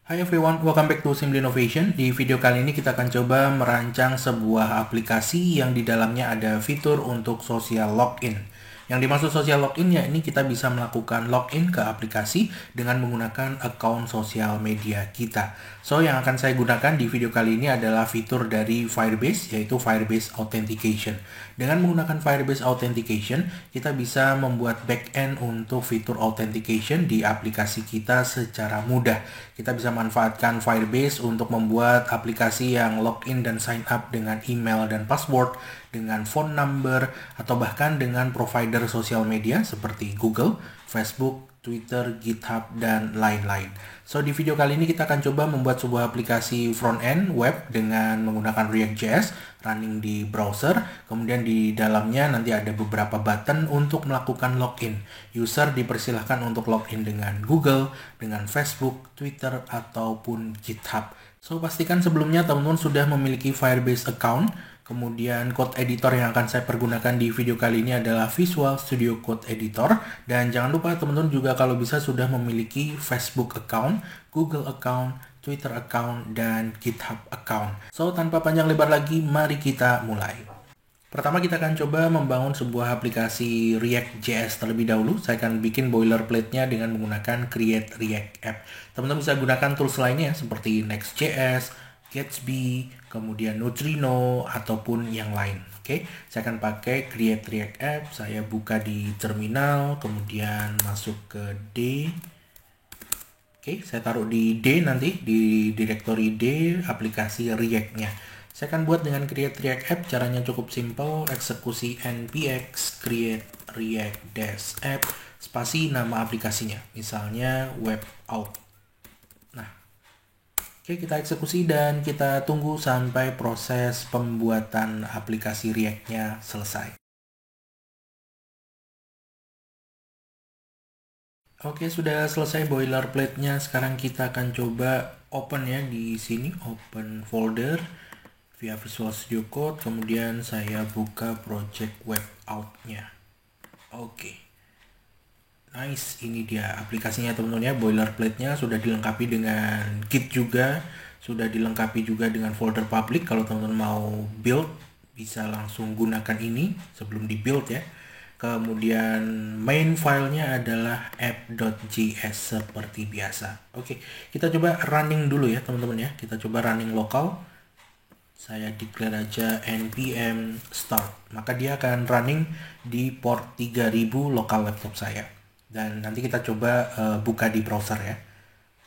Hi everyone, welcome back to Simple Innovation. Di video kali ini kita akan coba merancang sebuah aplikasi yang di dalamnya ada fitur untuk social login. Yang dimaksud social login ya ini kita bisa melakukan login ke aplikasi dengan menggunakan account sosial media kita. So yang akan saya gunakan di video kali ini adalah fitur dari Firebase, yaitu Firebase Authentication. Dengan menggunakan Firebase Authentication, kita bisa membuat backend untuk fitur authentication di aplikasi kita secara mudah. Kita bisa manfaatkan Firebase untuk membuat aplikasi yang login dan sign up dengan email dan password, dengan phone number, atau bahkan dengan provider sosial media seperti Google, Facebook, Twitter, GitHub, dan lain-lain. So, di video kali ini kita akan coba membuat sebuah aplikasi front-end web dengan menggunakan React.js running di browser. Kemudian di dalamnya nanti ada beberapa button untuk melakukan login. User dipersilahkan untuk login dengan Google, dengan Facebook, Twitter, ataupun GitHub. So, pastikan sebelumnya teman-teman sudah memiliki Firebase account. Kemudian code editor yang akan saya pergunakan di video kali ini adalah Visual Studio Code Editor. Dan jangan lupa teman-teman juga kalau bisa sudah memiliki Facebook account, Google account, Twitter account, dan GitHub account. So, tanpa panjang lebar lagi, mari kita mulai. Pertama kita akan coba membangun sebuah aplikasi React.js terlebih dahulu. Saya akan bikin boilerplate-nya dengan menggunakan Create React App. Teman-teman bisa gunakan tools lainnya seperti Next.js, Gatsby, kemudian Neutrino, ataupun yang lain. Oke, saya akan pakai Create React App. Saya buka di terminal, kemudian masuk ke D. Oke, saya taruh di D nanti, di directory D, aplikasi React-nya. Saya akan buat dengan Create React App, caranya cukup simple, eksekusi npx create react-app, spasi nama aplikasinya, misalnya web out. Oke, kita eksekusi dan kita tunggu sampai proses pembuatan aplikasi React-nya selesai. Oke, sudah selesai boilerplate-nya. Sekarang kita akan coba open ya di sini, open folder via Visual Studio Code. Kemudian saya buka project web out-nya. Oke. Nice, ini dia aplikasinya teman-teman ya, boilerplate-nya sudah dilengkapi dengan Git juga, sudah dilengkapi juga dengan folder public. Kalau teman-teman mau build, bisa langsung gunakan ini sebelum di build ya. Kemudian main filenya adalah app.js seperti biasa. Oke, kita coba running dulu ya teman-teman ya. Kita coba running lokal. Saya declare aja npm start. Maka dia akan running di port 3000 lokal laptop saya. Dan nanti kita coba buka di browser ya.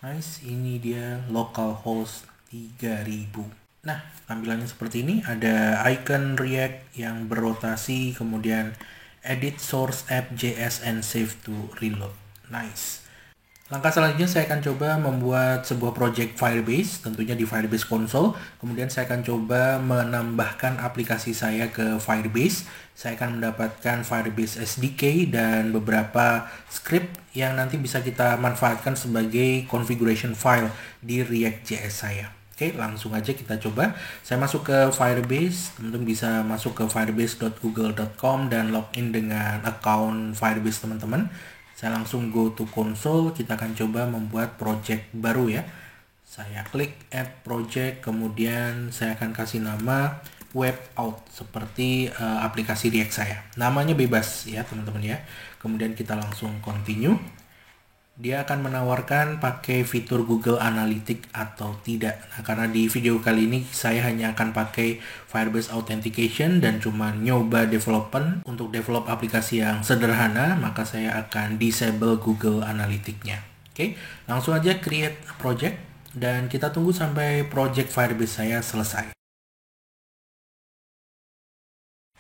Nice, ini dia localhost 3000. Nah, tampilannya seperti ini. Ada icon React yang berotasi, kemudian edit source app.js and save to reload. Nice. Langkah selanjutnya saya akan coba membuat sebuah project Firebase, tentunya di Firebase Console. Kemudian saya akan coba menambahkan aplikasi saya ke Firebase. Saya akan mendapatkan Firebase SDK dan beberapa script yang nanti bisa kita manfaatkan sebagai configuration file di React.js saya. Oke, langsung aja kita coba. Saya masuk ke Firebase, teman-teman bisa masuk ke firebase.google.com dan login dengan account Firebase teman-teman. Saya langsung go to console, kita akan coba membuat project baru ya. Saya klik add project, kemudian saya akan kasih nama web out seperti aplikasi React saya. Namanya bebas ya teman-teman ya. Kemudian kita langsung continue. Dia akan menawarkan pakai fitur Google Analytics atau tidak. Nah, karena di video kali ini saya hanya akan pakai Firebase Authentication dan cuma nyoba development untuk develop aplikasi yang sederhana, maka saya akan disable Google Analytics-nya. Oke, langsung aja create project dan kita tunggu sampai project Firebase saya selesai.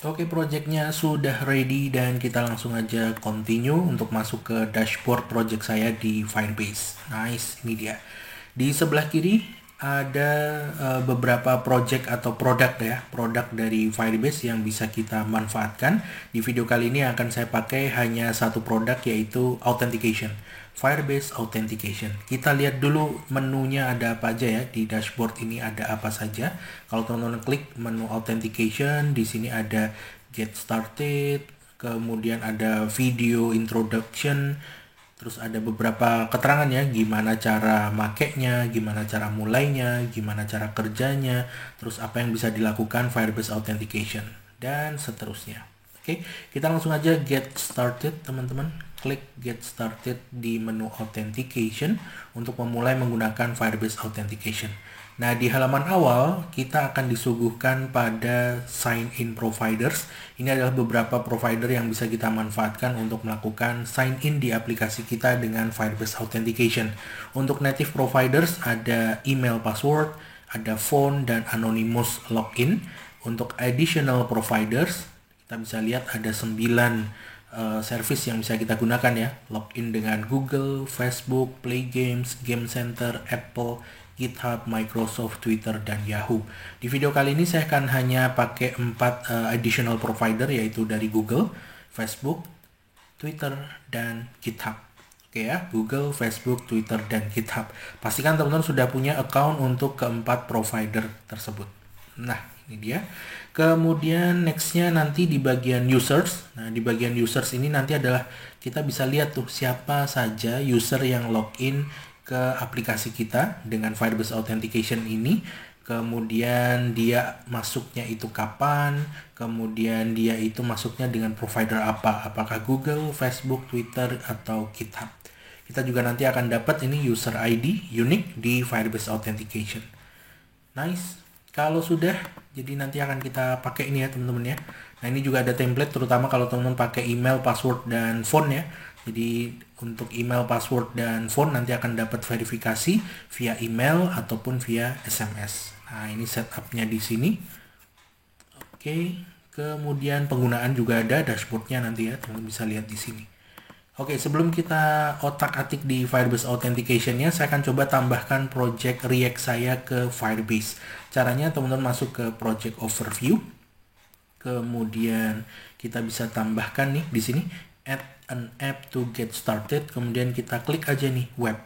Oke, projectnya sudah ready dan kita langsung aja continue untuk masuk ke dashboard project saya di Firebase. Nice, ini dia. Di sebelah kiri ada beberapa project atau produk ya, produk dari Firebase yang bisa kita manfaatkan. Di video kali ini akan saya pakai hanya satu produk yaitu Authentication. Firebase Authentication. Kita lihat dulu menunya ada apa aja ya, di dashboard ini ada apa saja. Kalau teman-teman klik menu Authentication, di sini ada Get Started, kemudian ada Video Introduction, Terus ada beberapa keterangan ya, gimana cara makainya, gimana cara mulainya, gimana cara kerjanya, terus apa yang bisa dilakukan Firebase Authentication, dan seterusnya. Oke, kita langsung aja get started teman-teman. Klik get started di menu Authentication untuk memulai menggunakan Firebase Authentication. Nah, di halaman awal kita akan disuguhkan pada sign in providers. Ini adalah beberapa provider yang bisa kita manfaatkan untuk melakukan sign in di aplikasi kita dengan Firebase Authentication. Untuk native providers ada email password, ada phone, dan anonymous login. Untuk additional providers, kita bisa lihat ada 9 service yang bisa kita gunakan ya. Login dengan Google, Facebook, Play Games, Game Center, Apple, GitHub, Microsoft, Twitter, dan Yahoo. Di video kali ini saya akan hanya pakai 4 additional provider, yaitu dari Google, Facebook, Twitter, dan GitHub. Oke ya, Google, Facebook, Twitter, dan GitHub. Pastikan teman-teman sudah punya account untuk keempat provider tersebut. Nah, ini dia. Kemudian nextnya nanti di bagian users. Nah, di bagian users ini nanti adalah kita bisa lihat tuh siapa saja user yang login ke aplikasi kita dengan Firebase Authentication ini. Kemudian dia masuknya itu kapan, kemudian dia itu masuknya dengan provider apa, apakah Google, Facebook, Twitter, atau GitHub. Kita juga nanti akan dapat ini user ID unique di Firebase Authentication. Nice. Kalau sudah, jadi nanti akan kita pakai ini ya teman-teman ya. Nah, ini juga ada template terutama kalau teman-teman pakai email, password, dan phone ya. Jadi untuk email, password, dan phone nanti akan dapat verifikasi via email ataupun via SMS. Nah, ini setupnya di sini. Oke, kemudian penggunaan juga ada dashboardnya nanti ya, teman-teman bisa lihat di sini. Oke, sebelum kita otak-atik di Firebase Authentication-nya, saya akan coba tambahkan project React saya ke Firebase. Caranya teman-teman masuk ke Project Overview. Kemudian kita bisa tambahkan nih di sini add an app to get started. Kemudian kita klik aja nih web.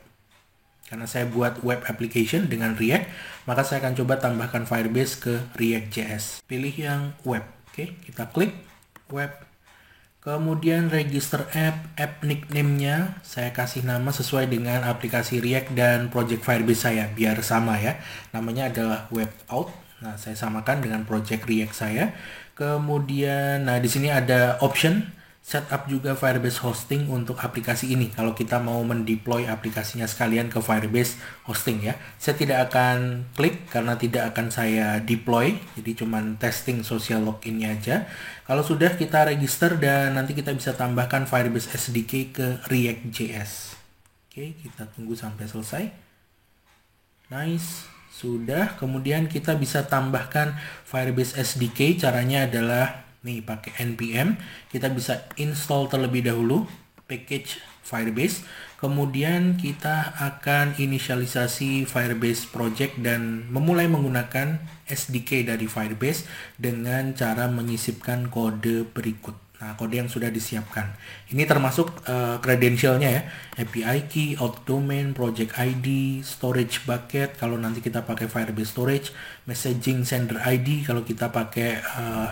Karena saya buat web application dengan React, maka saya akan coba tambahkan Firebase ke React.js. Pilih yang web. Oke, kita klik web. Kemudian register app nickname-nya saya kasih nama sesuai dengan aplikasi React dan project Firebase saya biar sama ya. Namanya adalah web out. Nah, saya samakan dengan project React saya. Kemudian di sini ada option setup juga Firebase hosting untuk aplikasi ini. Kalau kita mau mendeploy aplikasinya sekalian ke Firebase hosting ya. Saya tidak akan klik karena tidak akan saya deploy. Jadi cuman testing social login-nya aja. Kalau sudah kita register dan nanti kita bisa tambahkan Firebase SDK ke React.js. Oke, kita tunggu sampai selesai. Nice. Sudah, kemudian kita bisa tambahkan Firebase SDK. Caranya adalah nih pakai npm, kita bisa install terlebih dahulu package Firebase, kemudian kita akan inisialisasi Firebase project dan memulai menggunakan SDK dari Firebase dengan cara menyisipkan kode berikut. Nah, kode yang sudah disiapkan. Ini termasuk credentialnya ya, API key, auth domain, project ID, storage bucket kalau nanti kita pakai Firebase storage, messaging sender ID kalau kita pakai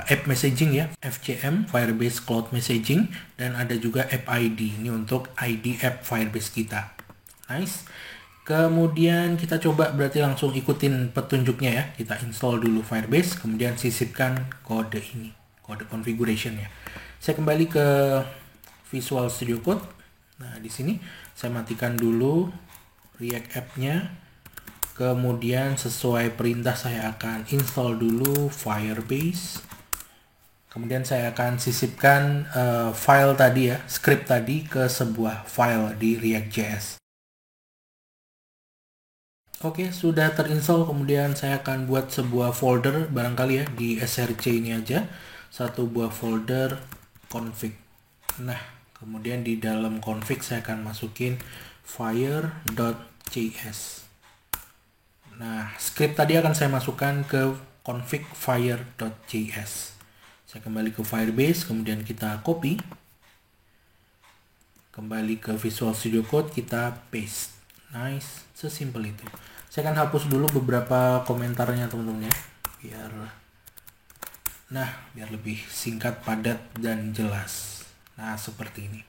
app messaging ya, FCM, Firebase Cloud Messaging, dan ada juga app ID. Ini untuk ID app Firebase kita. Nice. Kemudian kita coba berarti langsung ikutin petunjuknya ya. Kita install dulu Firebase, kemudian sisipkan kode ini, kode configuration-nya. Saya kembali ke Visual Studio Code. Nah, di sini saya matikan dulu React App-nya. Kemudian sesuai perintah saya akan install dulu Firebase. Kemudian saya akan sisipkan file tadi ya, script tadi ke sebuah file di React.js. Oke, sudah terinstall. Kemudian saya akan buat sebuah folder barangkali ya di src ini aja. Satu buah folder config. Nah, kemudian di dalam config saya akan masukin fire.js. Nah, script tadi akan saya masukkan ke config fire.js. Saya kembali ke Firebase, kemudian kita copy. Kembali ke Visual Studio Code, kita paste. Nice, sesimpel itu. Saya akan hapus dulu beberapa komentarnya teman-teman ya, biar lebih singkat, padat, dan jelas. Nah, seperti ini.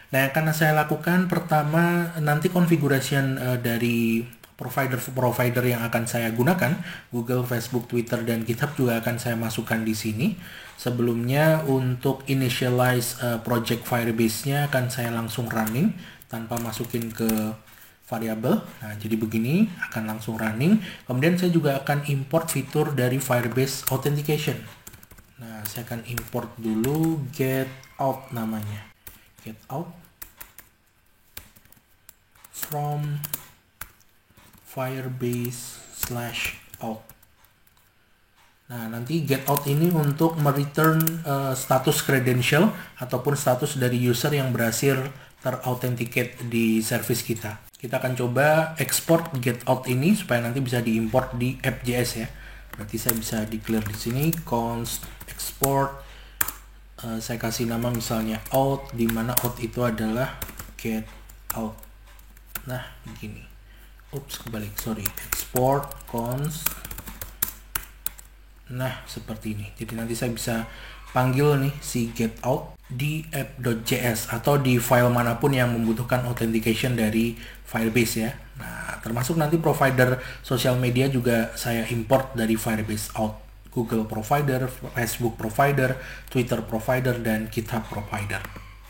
Nah, yang akan saya lakukan pertama nanti configuration dari provider yang akan saya gunakan, Google, Facebook, Twitter, dan GitHub juga akan saya masukkan di sini. Sebelumnya untuk initialize project Firebase-nya akan saya langsung running tanpa masukin ke variabel. Nah, jadi begini akan langsung running. Kemudian saya juga akan import fitur dari Firebase Authentication. Nah, saya akan import dulu get out namanya. Get out from Firebase/out. Nah, nanti get out ini untuk mereturn status credential ataupun status dari user yang berhasil terauthenticate di service kita. Kita akan coba export get out ini supaya nanti bisa diimport di app.js ya. Berarti saya bisa declare di sini const export. Saya kasih nama misalnya out, di mana out itu adalah get out. Nah, begini. Ups, kebalik, sorry. Export const. Nah, seperti ini. Jadi nanti saya bisa panggil nih si get out di app.js atau di file manapun yang membutuhkan authentication dari Firebase ya. Nah, termasuk nanti provider sosial media juga saya import dari Firebase out. Google provider, Facebook provider, Twitter provider, dan GitHub provider.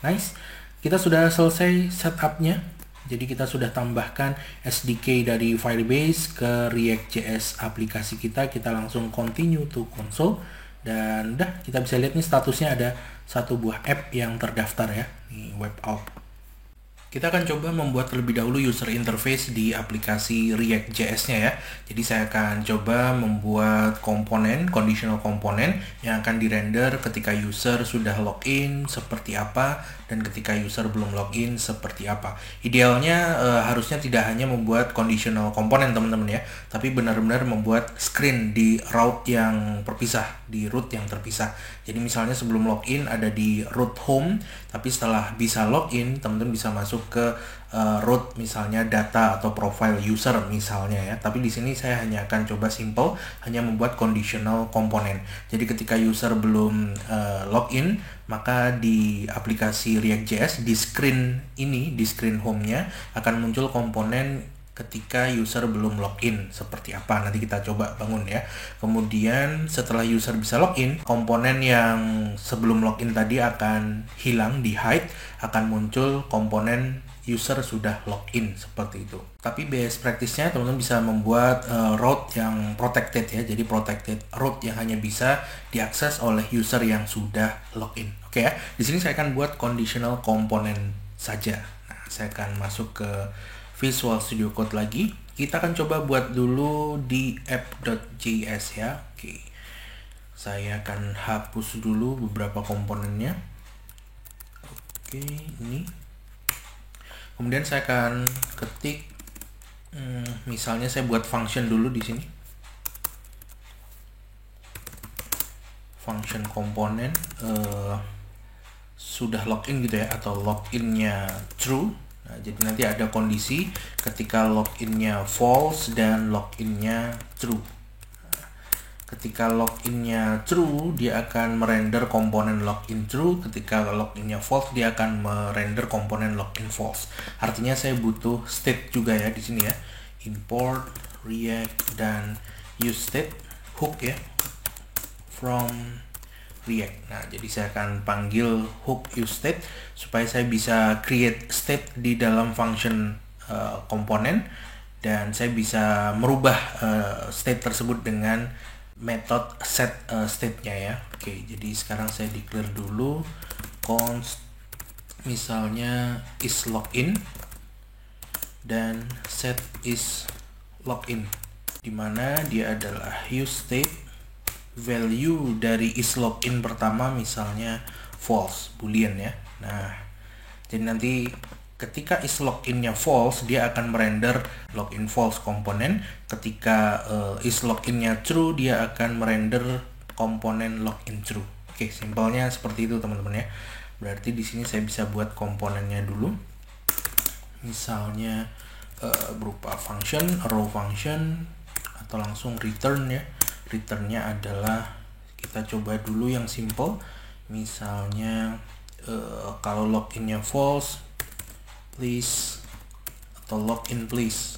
Nice. Kita sudah selesai setupnya. Jadi kita sudah tambahkan SDK dari Firebase ke React.js aplikasi kita. Kita langsung continue to console. Dan udah, kita bisa lihat nih statusnya ada satu buah app yang terdaftar ya. Nih, web app. Kita akan coba membuat terlebih dahulu user interface di aplikasi React.js-nya ya. Jadi saya akan coba membuat komponen, conditional komponen yang akan dirender ketika user sudah login seperti apa dan ketika user belum login seperti apa. Idealnya harusnya tidak hanya membuat conditional komponen teman-teman ya, tapi benar-benar membuat screen di route yang terpisah, di root yang terpisah. Jadi misalnya sebelum login ada di root home, tapi setelah bisa login teman-teman bisa masuk ke root misalnya data atau profile user misalnya ya. Tapi di sini saya hanya akan coba simple, hanya membuat conditional komponen. Jadi ketika user belum login, maka di aplikasi React.js di screen ini, di screen home-nya akan muncul komponen ketika user belum login seperti apa. Nanti kita coba bangun ya. Kemudian setelah user bisa login, komponen yang sebelum login tadi akan hilang, di hide, akan muncul komponen user sudah login seperti itu. Tapi best practice-nya teman-teman bisa membuat route yang protected ya. Jadi protected route yang hanya bisa diakses oleh user yang sudah login. Oke ya. Di sini saya akan buat conditional component saja. Nah, saya akan masuk ke Visual Studio Code lagi. Kita akan coba buat dulu di app.js ya. Oke. Saya akan hapus dulu beberapa komponennya. Oke, ini. Kemudian saya akan ketik misalnya saya buat function dulu di sini. Function komponen sudah login gitu ya, atau loginnya true. Nah, jadi nanti ada kondisi ketika loginnya false dan loginnya true. Ketika loginnya true, dia akan merender komponen login true. Ketika loginnya false, dia akan merender komponen login false. Artinya saya butuh state juga ya di sini ya. Import React dan use state hook ya from React. Nah, jadi saya akan panggil hook use state supaya saya bisa create state di dalam function komponen, dan saya bisa merubah state tersebut dengan method set state-nya ya. Oke, jadi sekarang saya declare dulu const misalnya is login dan set is login, dimana dia adalah use state, value dari is login pertama misalnya false, boolean ya. Nah, jadi nanti ketika is loginnya false, dia akan merender login false komponen. Ketika is loginnya true, dia akan merender komponen login true. Oke, simpelnya seperti itu teman-teman ya. Berarti di sini saya bisa buat komponennya dulu. Misalnya berupa function, row function, atau langsung return ya. Returnnya adalah, kita coba dulu yang simple. Misalnya kalau loginnya false, please atau login please.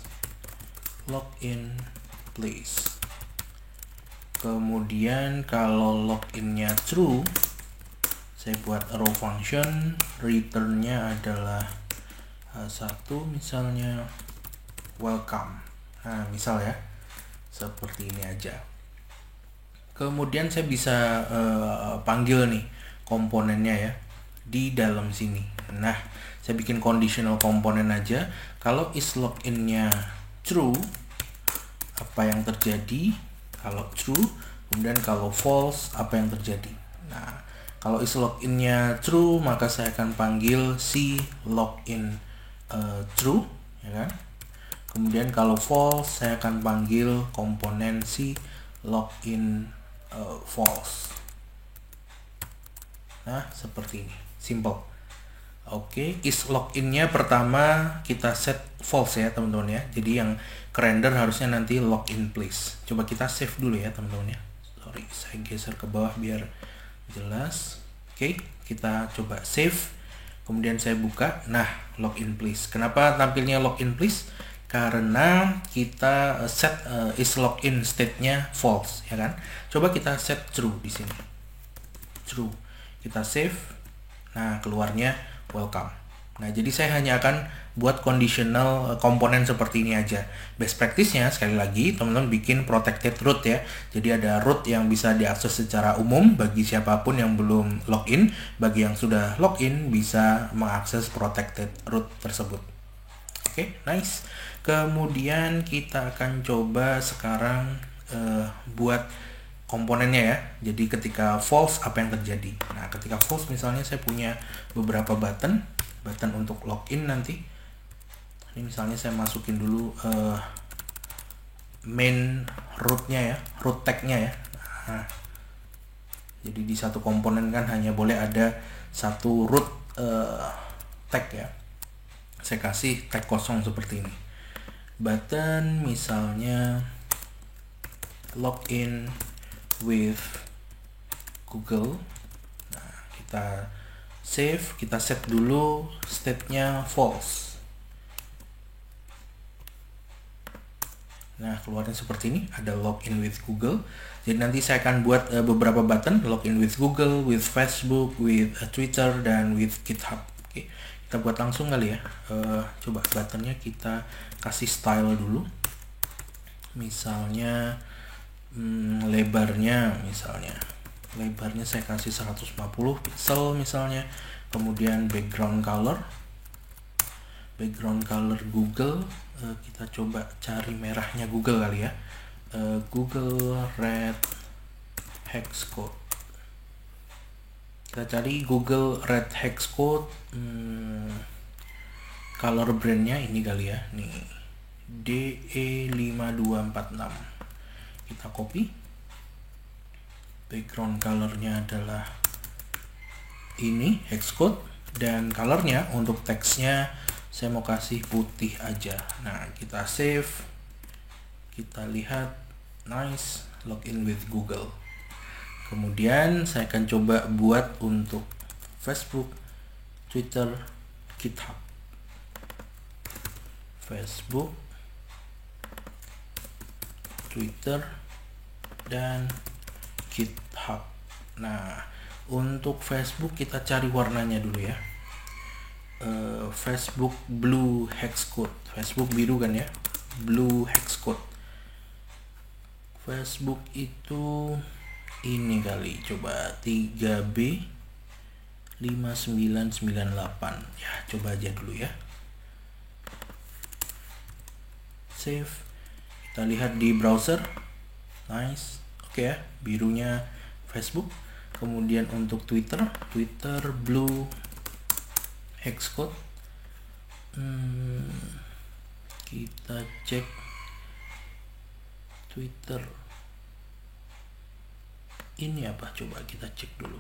Kemudian kalau loginnya true, saya buat row function, returnnya adalah satu, misalnya welcome. Nah, misal ya, seperti ini aja. Kemudian saya bisa panggil nih komponennya ya di dalam sini. Nah, saya bikin conditional komponen aja. Kalau is loginnya true, apa yang terjadi? Kalau true, kemudian kalau false, apa yang terjadi? Nah, kalau is loginnya true, maka saya akan panggil si login true, ya kan? Kemudian kalau false, saya akan panggil komponen si login false. Nah, seperti ini, simple. Oke, is loginnya pertama kita set false ya teman-teman ya. Jadi yang kerender harusnya nanti login please. Coba kita save dulu ya teman-teman ya. Sorry, saya geser ke bawah biar jelas. Oke, kita coba save. Kemudian saya buka. Nah, login please. Kenapa tampilnya login please? Karena kita set is login state-nya false ya kan. Coba kita set true di sini. True. Kita save. Nah, keluarnya welcome. Nah, jadi saya hanya akan buat conditional komponen seperti ini aja. Best practice-nya sekali lagi teman-teman bikin protected root ya. Jadi ada root yang bisa diakses secara umum bagi siapapun yang belum login. Bagi yang sudah login bisa mengakses protected root tersebut. Oke, nice. Kemudian kita akan coba sekarang buat komponennya ya. Jadi ketika false apa yang terjadi? Nah, ketika false misalnya saya punya beberapa button untuk login nanti. Ini misalnya saya masukin dulu main rootnya ya, root tag-nya ya. Nah, jadi di satu komponen kan hanya boleh ada satu root tag ya. Saya kasih tag kosong seperti ini. Button misalnya login with Google. Nah, kita save, kita set dulu state-nya false. Nah, keluarnya seperti ini, ada login with Google. Jadi nanti saya akan buat beberapa button, login with Google, with Facebook, with Twitter, dan with GitHub. Oke, kita buat langsung kali ya. Coba buttonnya kita kasih style dulu. Misalnya lebarnya saya kasih 150 pixel misalnya. Kemudian background color Google, kita coba cari merahnya Google kali ya. Google red hex code, kita cari Google red hex code. Color brandnya ini kali ya, nih DE5246. Kita copy, background colornya adalah ini hex code, dan colornya untuk teksnya saya mau kasih putih aja. Nah, kita save, kita lihat, nice, login with Google. Kemudian saya akan coba buat untuk Facebook, Twitter, GitHub. Facebook, Twitter, dan GitHub. Nah, untuk Facebook kita cari warnanya dulu ya. Facebook blue hex code. Facebook biru kan ya, blue hex code. Facebook itu ini kali, coba 3B 5998 ya, coba aja dulu ya. Save, kita lihat di browser, nice. Oke ya, birunya Facebook. Kemudian untuk Twitter blue hex code. Kita cek Twitter ini apa, coba kita cek dulu.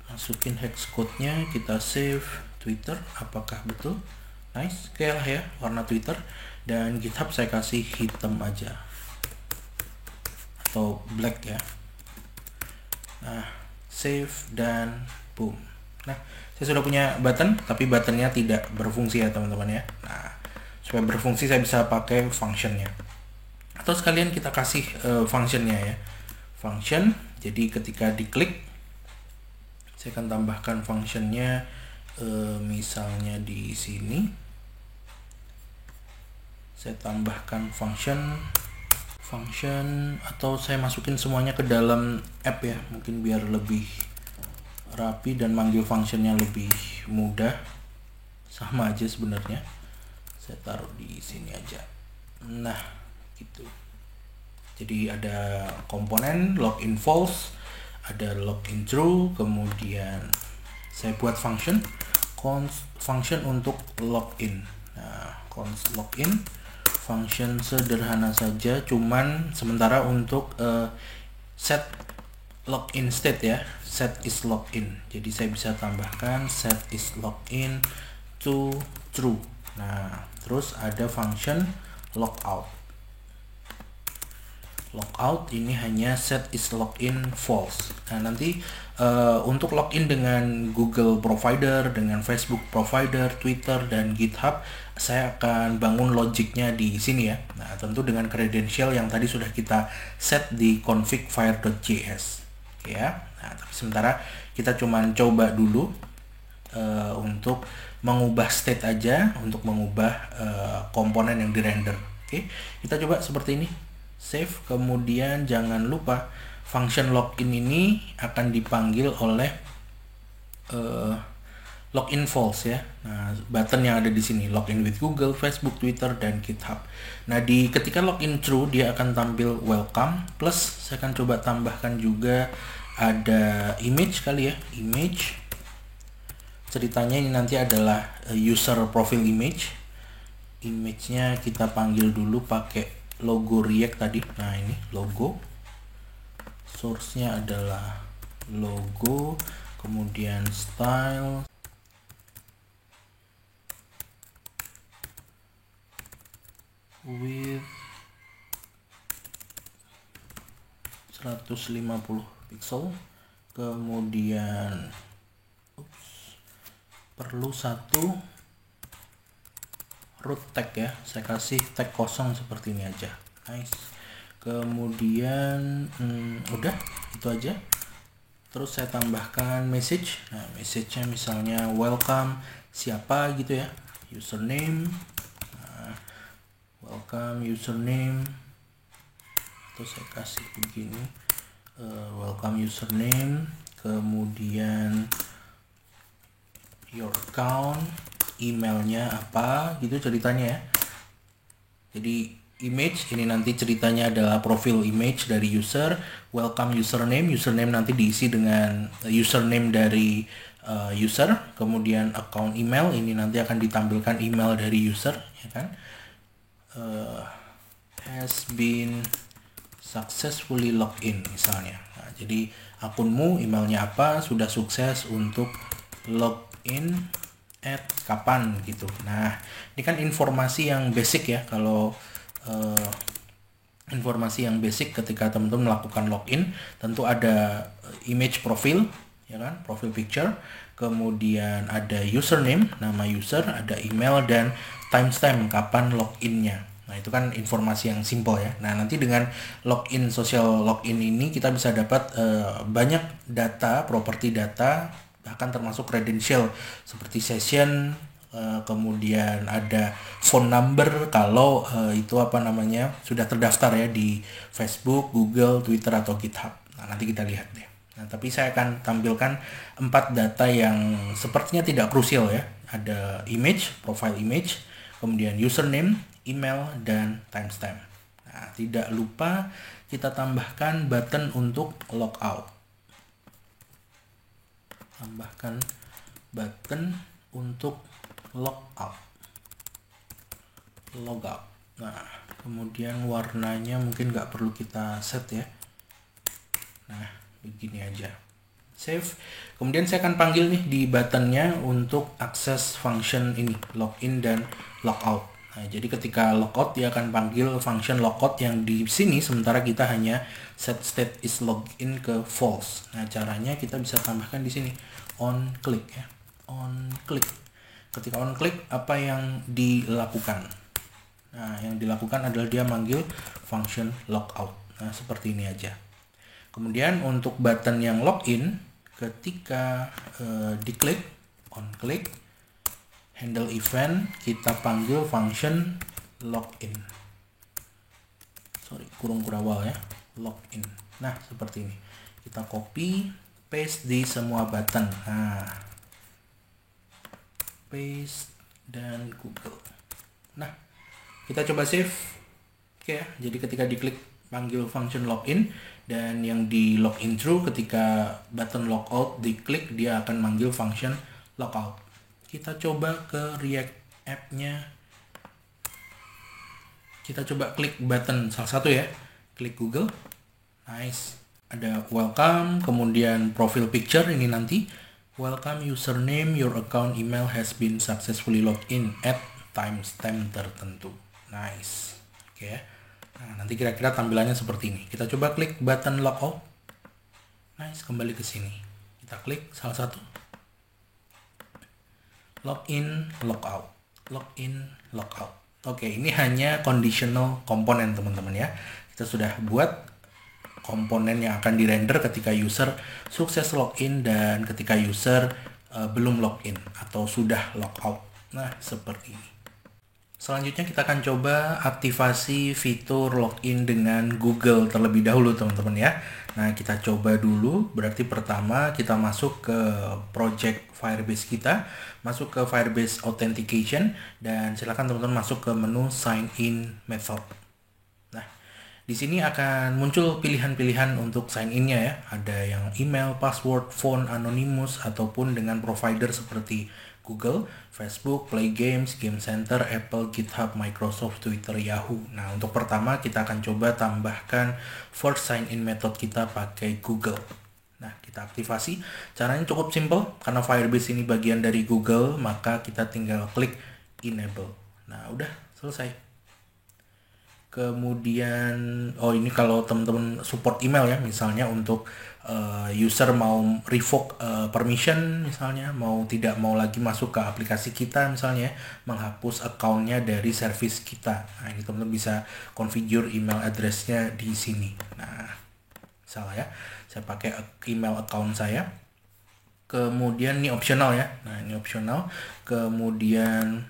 Masukin hex code-nya, kita save Twitter, apakah betul? Nice, kayak ya warna Twitter. Dan GitHub saya kasih hitam aja atau black ya. Nah, save dan boom. Nah, saya sudah punya button, tapi buttonnya tidak berfungsi ya teman-teman ya. Nah, supaya berfungsi saya bisa pakai functionnya. Atau sekalian kita kasih functionnya ya. Function, jadi ketika diklik, saya akan tambahkan functionnya, misalnya di sini. Saya tambahkan function atau saya masukin semuanya ke dalam app ya, mungkin biar lebih rapi dan manggil functionnya lebih mudah. Sama aja sebenarnya, saya taruh di sini aja. Nah gitu, jadi ada komponen login false, ada login true, kemudian saya buat function untuk login. Nah, const login function sederhana saja, cuman sementara untuk set login state ya, set is login. Jadi saya bisa tambahkan set is login to true. Nah, terus ada function logout. Logout ini hanya set is login false. Nah, nanti untuk login dengan Google provider, dengan Facebook provider, Twitter, dan GitHub, saya akan bangun logiknya di sini ya. Nah, tentu dengan credential yang tadi sudah kita set di config.fire.js ya. Nah, tapi sementara kita cuman coba dulu untuk mengubah state aja, untuk mengubah komponen yang dirender. Oke, kita coba seperti ini. Save, kemudian jangan lupa function login ini akan dipanggil oleh login false ya. Nah, button yang ada di sini login with Google, Facebook, Twitter, dan GitHub. Nah, ketika login true dia akan tampil welcome, plus saya akan coba tambahkan juga ada image kali ya, image. Ceritanya ini nanti adalah user profile image. Image-nya kita panggil dulu pakai logo React tadi. Nah, ini logo. Source-nya adalah logo, kemudian style, width 150 pixel, kemudian perlu satu root tag ya, saya kasih tag kosong seperti ini aja. Nice. Kemudian udah itu aja. Terus saya tambahkan message. Nah, message-nya misalnya welcome siapa gitu ya, username. Nah, welcome username, terus saya kasih begini, welcome username, kemudian your account, emailnya apa gitu ceritanya ya. Jadi image ini nanti ceritanya adalah profil image dari user, welcome username nanti diisi dengan username dari user, kemudian account email ini nanti akan ditampilkan email dari user ya kan. Has been successfully login misalnya. Nah, jadi akunmu emailnya apa, sudah sukses untuk login at kapan gitu. Nah, ini kan informasi yang basic ya. Kalau informasi yang basic ketika teman-teman melakukan login, tentu ada image profile ya kan, profile picture, kemudian ada username, nama user, ada email, dan timestamp kapan loginnya. Nah, itu kan informasi yang simple ya. Nah, nanti dengan login, social login ini kita bisa dapat banyak data, properti data, bahkan termasuk credential seperti session, kemudian ada phone number kalau itu sudah terdaftar ya di Facebook, Google, Twitter, atau GitHub. Nah, nanti kita lihat deh. Nah, tapi saya akan tampilkan 4 data yang sepertinya tidak krusial ya. Ada image, profile image, kemudian username, email, dan timestamp. Nah, tidak lupa kita tambahkan button untuk logout. Tambahkan button untuk logout. Nah, kemudian warnanya mungkin nggak perlu kita set ya. Nah, begini aja. Save. Kemudian saya akan panggil nih di buttonnya untuk akses function ini, login dan logout. Nah, jadi ketika logout dia akan panggil function logout yang di sini, sementara kita hanya set state is login ke false. Nah, caranya kita bisa tambahkan di sini on click ya. On click. Ketika on click, apa yang dilakukan? Nah, yang dilakukan adalah dia manggil function logout. Nah, seperti ini aja. Kemudian untuk button yang login, ketika diklik, on click, handle event, kita panggil function login. Sorry, kurung kurawal ya, login. Nah, seperti ini. Kita copy, paste di semua button. Nah, paste dan Google. Nah, kita coba save. Oke ya, jadi ketika diklik panggil function login, dan yang di login true, ketika button logout diklik, dia akan manggil function logout. Kita coba ke React app-nya. Kita coba klik button salah satu ya. Klik Google. Nice. Ada welcome, kemudian profile picture ini nanti. Welcome username, your account email has been successfully logged in at timestamp tertentu. Nice. Oke ya. Nah, nanti kira-kira tampilannya seperti ini. Kita coba klik button logout. Nice, kembali ke sini. Kita klik salah satu. Login, logout. Login, logout. Oke, ini hanya conditional komponen teman-teman ya. Kita sudah buat komponen yang akan dirender ketika user sukses login dan ketika user belum login atau sudah logout. Nah, seperti ini. Selanjutnya kita akan coba aktivasi fitur login dengan Google terlebih dahulu teman-teman ya. Nah, kita coba dulu. Berarti pertama kita masuk ke project Firebase kita, masuk ke Firebase Authentication, dan silakan teman-teman masuk ke menu Sign In Method. Nah, di sini akan muncul pilihan-pilihan untuk sign in-nya ya. Ada yang email, password, phone, anonymous, ataupun dengan provider seperti Google, Facebook, Play Games, Game Center, Apple, GitHub, Microsoft, Twitter, Yahoo. Nah, untuk pertama kita akan coba tambahkan first sign in method kita pakai Google. Nah, kita aktivasi. Caranya cukup simple, karena Firebase ini bagian dari Google, maka kita tinggal klik enable. Nah, udah selesai. Kemudian, ini kalau teman-teman support email ya, misalnya untuk user mau revoke permission, misalnya tidak mau lagi masuk ke aplikasi kita, misalnya menghapus accountnya dari service kita. Nah, ini teman-teman bisa configure email address-nya di sini. Nah, misalnya ya, saya pakai email account saya. Kemudian ini optional ya. Nah, ini optional. Kemudian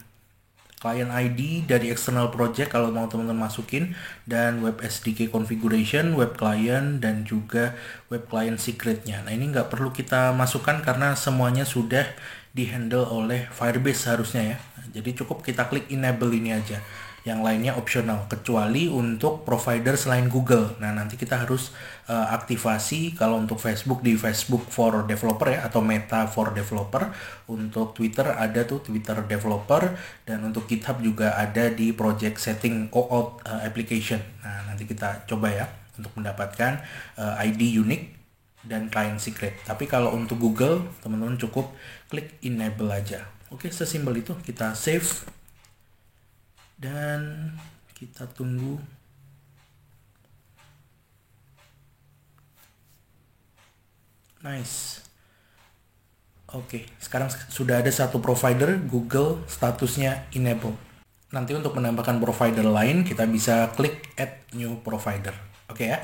client ID dari external project kalau mau teman-teman masukin, dan web SDK configuration, web client, dan juga web client secretnya. Nah, ini nggak perlu kita masukkan karena semuanya sudah dihandle oleh Firebase seharusnya ya. Nah, jadi cukup kita klik enable ini aja. Yang lainnya optional, kecuali untuk provider selain Google. Nah, nanti kita harus aktivasi kalau untuk Facebook di Facebook for Developer ya, atau Meta for Developer. Untuk Twitter ada tuh Twitter Developer, dan untuk GitHub juga ada di project setting OAuth application. Nah, nanti kita coba ya untuk mendapatkan ID unique dan client secret. Tapi kalau untuk Google, teman-teman cukup klik enable aja. Oke, sesimpel itu. Kita save dan kita tunggu. Nice. Oke, sekarang sudah ada satu provider Google, statusnya enable. Nanti untuk menambahkan provider lain, kita bisa klik add new provider. Oke ya.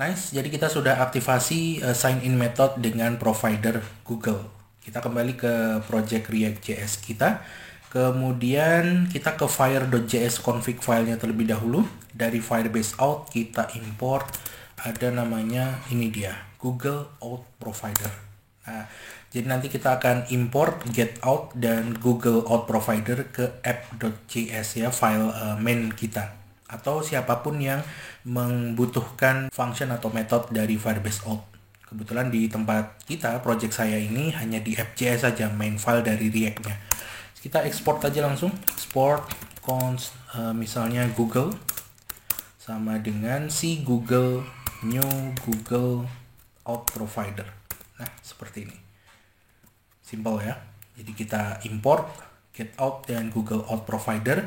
Nice, jadi kita sudah aktivasi sign in method dengan provider Google. Kita kembali ke project React.js kita. Kemudian kita ke fire.js config filenya terlebih dahulu. Dari Firebase Auth kita import, ada namanya ini dia, Google Auth Provider. Nah, jadi nanti kita akan import get out dan Google Auth Provider ke app.js ya, file main kita. Atau siapapun yang membutuhkan function atau method dari Firebase Auth. Kebetulan di tempat kita, project saya ini hanya di app.js saja, main file dari React-nya. Kita export aja langsung, export const misalnya Google sama dengan si Google new Google Auth Provider. Nah, seperti ini. Simple ya. Jadi kita import get out dan Google Auth Provider.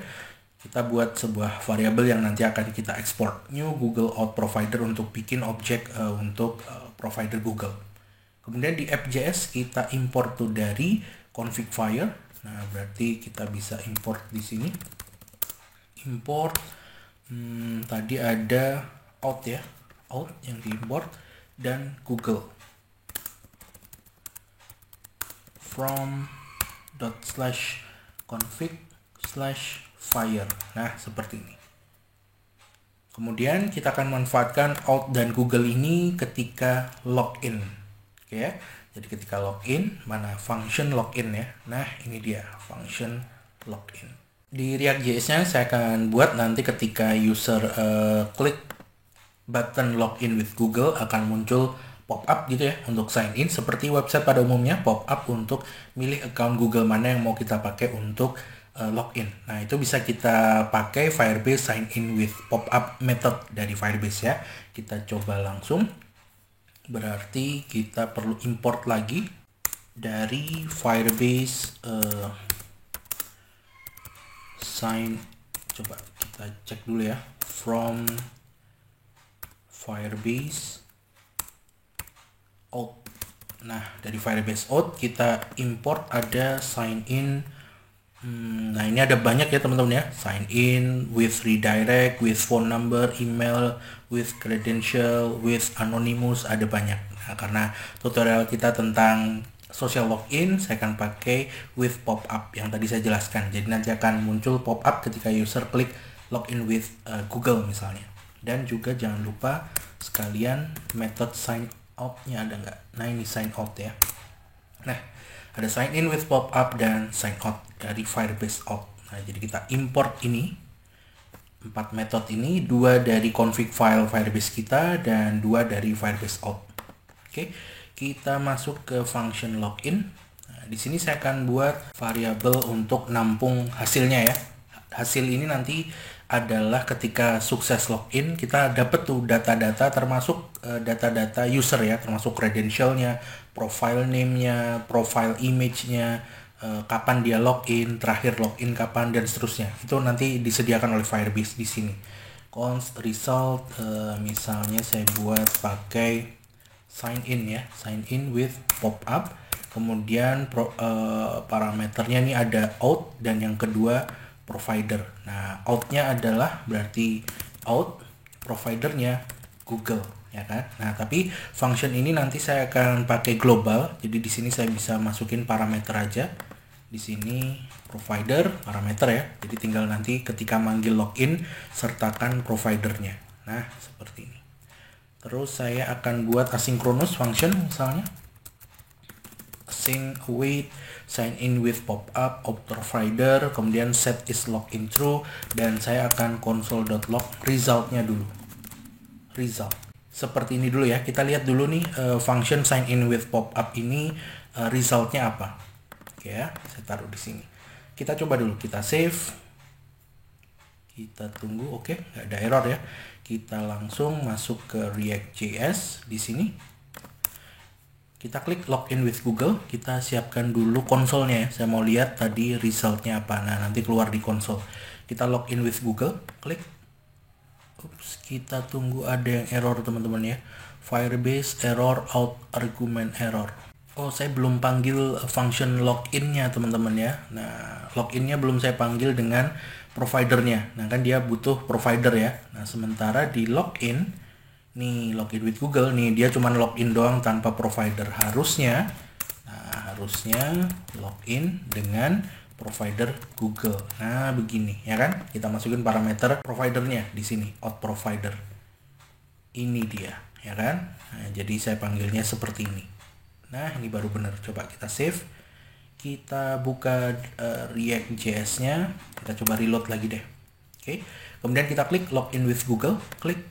Kita buat sebuah variabel yang nanti akan kita export, new Google Auth Provider, untuk bikin objek untuk provider Google. Kemudian di app.js kita import tuh dari config file. Nah, berarti kita bisa import di sini. Import tadi ada out ya, out yang diimport, dan Google from ./config/fire. Nah, seperti ini. Kemudian kita akan manfaatkan out dan Google ini ketika login. Oke ya. Jadi ketika login, mana function login ya. Nah, ini dia function login. Di React.js-nya saya akan buat nanti ketika user klik button login with Google akan muncul pop-up gitu ya untuk sign in seperti website pada umumnya, pop-up untuk milih account Google mana yang mau kita pakai untuk login. Nah, itu bisa kita pakai Firebase sign in with pop-up method dari Firebase ya. Kita coba langsung. Berarti kita perlu import lagi dari Firebase coba kita cek dulu ya, from Firebase out. Nah, dari Firebase out kita import ada sign in. Nah, ini ada banyak ya teman-teman ya, sign in with redirect, with phone number, email, with credential, with anonymous, ada banyak. Nah, karena tutorial kita tentang social login, saya akan pakai with pop-up yang tadi saya jelaskan. Jadi nanti akan muncul pop-up ketika user klik login with Google misalnya. Dan juga jangan lupa sekalian method sign out-nya ada nggak? Nah, ini sign out ya. Nah, ada sign in with pop-up dan sign out dari Firebase out. Nah, jadi kita import ini 4 metode ini, 2 dari config file Firebase kita dan 2 dari Firebase out. Oke, kita masuk ke function login. Nah, di sini saya akan buat variabel untuk nampung hasilnya ya. Hasil ini nanti adalah ketika sukses login kita dapat tuh data-data termasuk data-data user ya, termasuk credentialnya, profile name-nya, profile image-nya, kapan dia login, terakhir login kapan, dan seterusnya. Itu nanti disediakan oleh Firebase di sini. Const result misalnya saya buat pakai sign in ya, sign in with pop-up. Kemudian parameternya nih ada out dan yang kedua provider. Nah, out-nya adalah berarti out, providernya Google ya kan. Nah, tapi function ini nanti saya akan pakai global. Jadi di sini saya bisa masukin parameter aja. Di sini provider parameter ya. Jadi tinggal nanti ketika manggil login sertakan providernya. Nah, seperti ini. Terus saya akan buat asynchronous function misalnya. Async await, sign in with pop-up, out provider, kemudian set is login true, dan saya akan console.log resultnya dulu. Result. Seperti ini dulu ya. Kita lihat dulu nih function sign in with pop-up ini resultnya apa. Oke ya, saya taruh di sini. Kita coba dulu, kita save. Kita tunggu, oke, nggak ada error ya. Kita langsung masuk ke React.js di sini. Kita klik login with Google. Kita siapkan dulu konsolnya ya. Saya mau lihat tadi resultnya apa. Nah, nanti keluar di konsol. Kita login with Google, klik. Ups, kita tunggu ada yang error teman-teman ya. Firebase error out argument error. Oh, saya belum panggil function loginnya teman-teman ya. Nah, loginnya belum saya panggil dengan providernya. Nah, kan dia butuh provider ya. Nah, sementara di login nih, login with Google nih, dia cuma login doang tanpa provider. Harusnya login dengan provider Google. Nah, begini ya kan? Kita masukin parameter providernya di sini, out provider. Ini dia, ya kan? Nah, jadi saya panggilnya seperti ini. Nah, ini baru benar. Coba kita save. Kita buka React.js-nya. Kita coba reload lagi deh. Oke. Kemudian kita klik login with Google. Klik.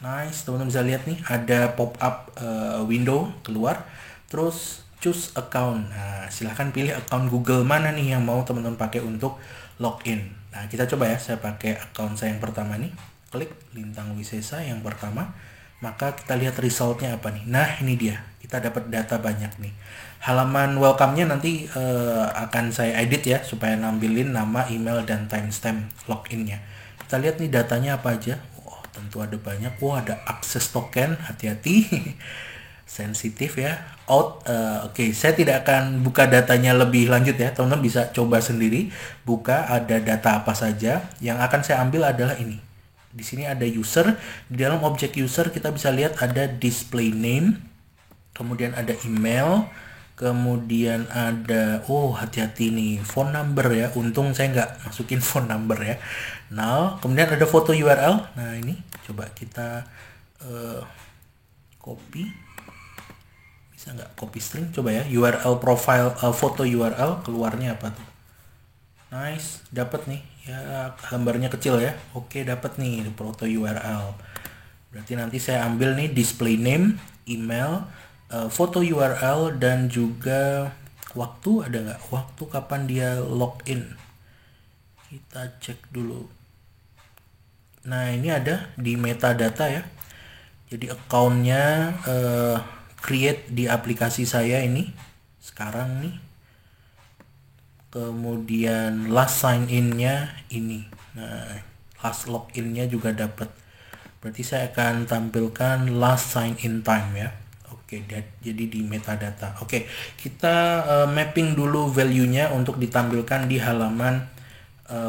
Nice. Teman-teman bisa lihat nih. Ada pop-up window keluar. Terus choose account. Nah, silahkan pilih account Google mana nih yang mau teman-teman pakai untuk login. Nah, kita coba ya. Saya pakai account saya yang pertama nih. Klik Lintang Wisesa yang pertama. Maka kita lihat resultnya apa nih. Nah, ini dia. Kita dapat data banyak nih. Halaman welcome-nya nanti akan saya edit ya supaya nampilin nama, email, dan timestamp login-nya. Kita lihat nih datanya apa aja. Tentu ada banyak. Ada akses token, hati-hati. sensitif ya. Oke, saya tidak akan buka datanya lebih lanjut ya. Teman-teman bisa coba sendiri buka ada data apa saja. Yang akan saya ambil adalah ini. Di sini ada user. Di dalam objek user kita bisa lihat ada display name, kemudian ada email, kemudian ada hati-hati nih, phone number ya. Untung saya nggak masukin phone number ya. Nah, kemudian ada foto URL. Nah, ini coba kita copy. Bisa nggak copy string? Coba ya, URL profile, foto URL, keluarnya apa tuh? Nice, dapat nih. Ya, gambarnya kecil ya. Oke, dapat nih foto URL. Berarti nanti saya ambil nih display name, email, foto URL, dan juga waktu. Ada nggak? Waktu kapan dia login? Kita cek dulu. Nah, ini ada di metadata ya. Jadi accountnya create di aplikasi saya ini sekarang nih. Kemudian last sign in-nya ini. Nah, last login-nya juga dapat. Berarti saya akan tampilkan last sign in time ya. Oke, jadi di metadata. Oke, kita mapping dulu value-nya untuk ditampilkan di halaman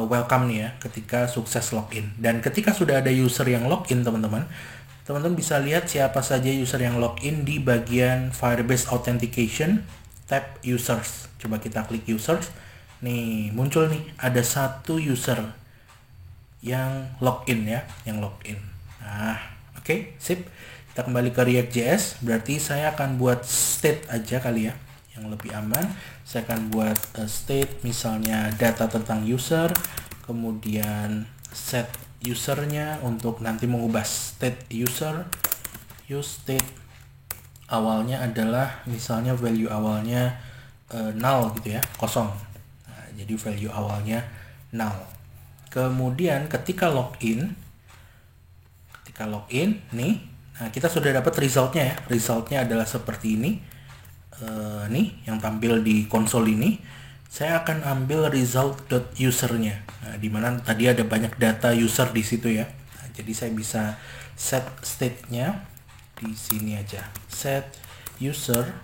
welcome nih ya, ketika sukses login. Dan ketika sudah ada user yang login, teman-teman bisa lihat siapa saja user yang login di bagian Firebase Authentication tab users. Coba kita klik users. Nih, muncul nih ada satu user yang login ya, yang login. Nah, oke, sip. Kita kembali ke React.js. Berarti saya akan buat state aja kali ya, yang lebih aman. Saya akan buat state misalnya data tentang user, kemudian set usernya untuk nanti mengubah state user. Use state awalnya adalah misalnya value awalnya null gitu ya, kosong. Nah, jadi value awalnya null. Kemudian ketika login nih, nah kita sudah dapat resultnya ya. Resultnya adalah seperti ini. Nih yang tampil di konsol ini. Saya akan ambil result.usernya. Nah, dimana tadi ada banyak data user di situ ya. Nah, jadi saya bisa set state-nya di sini aja. Set user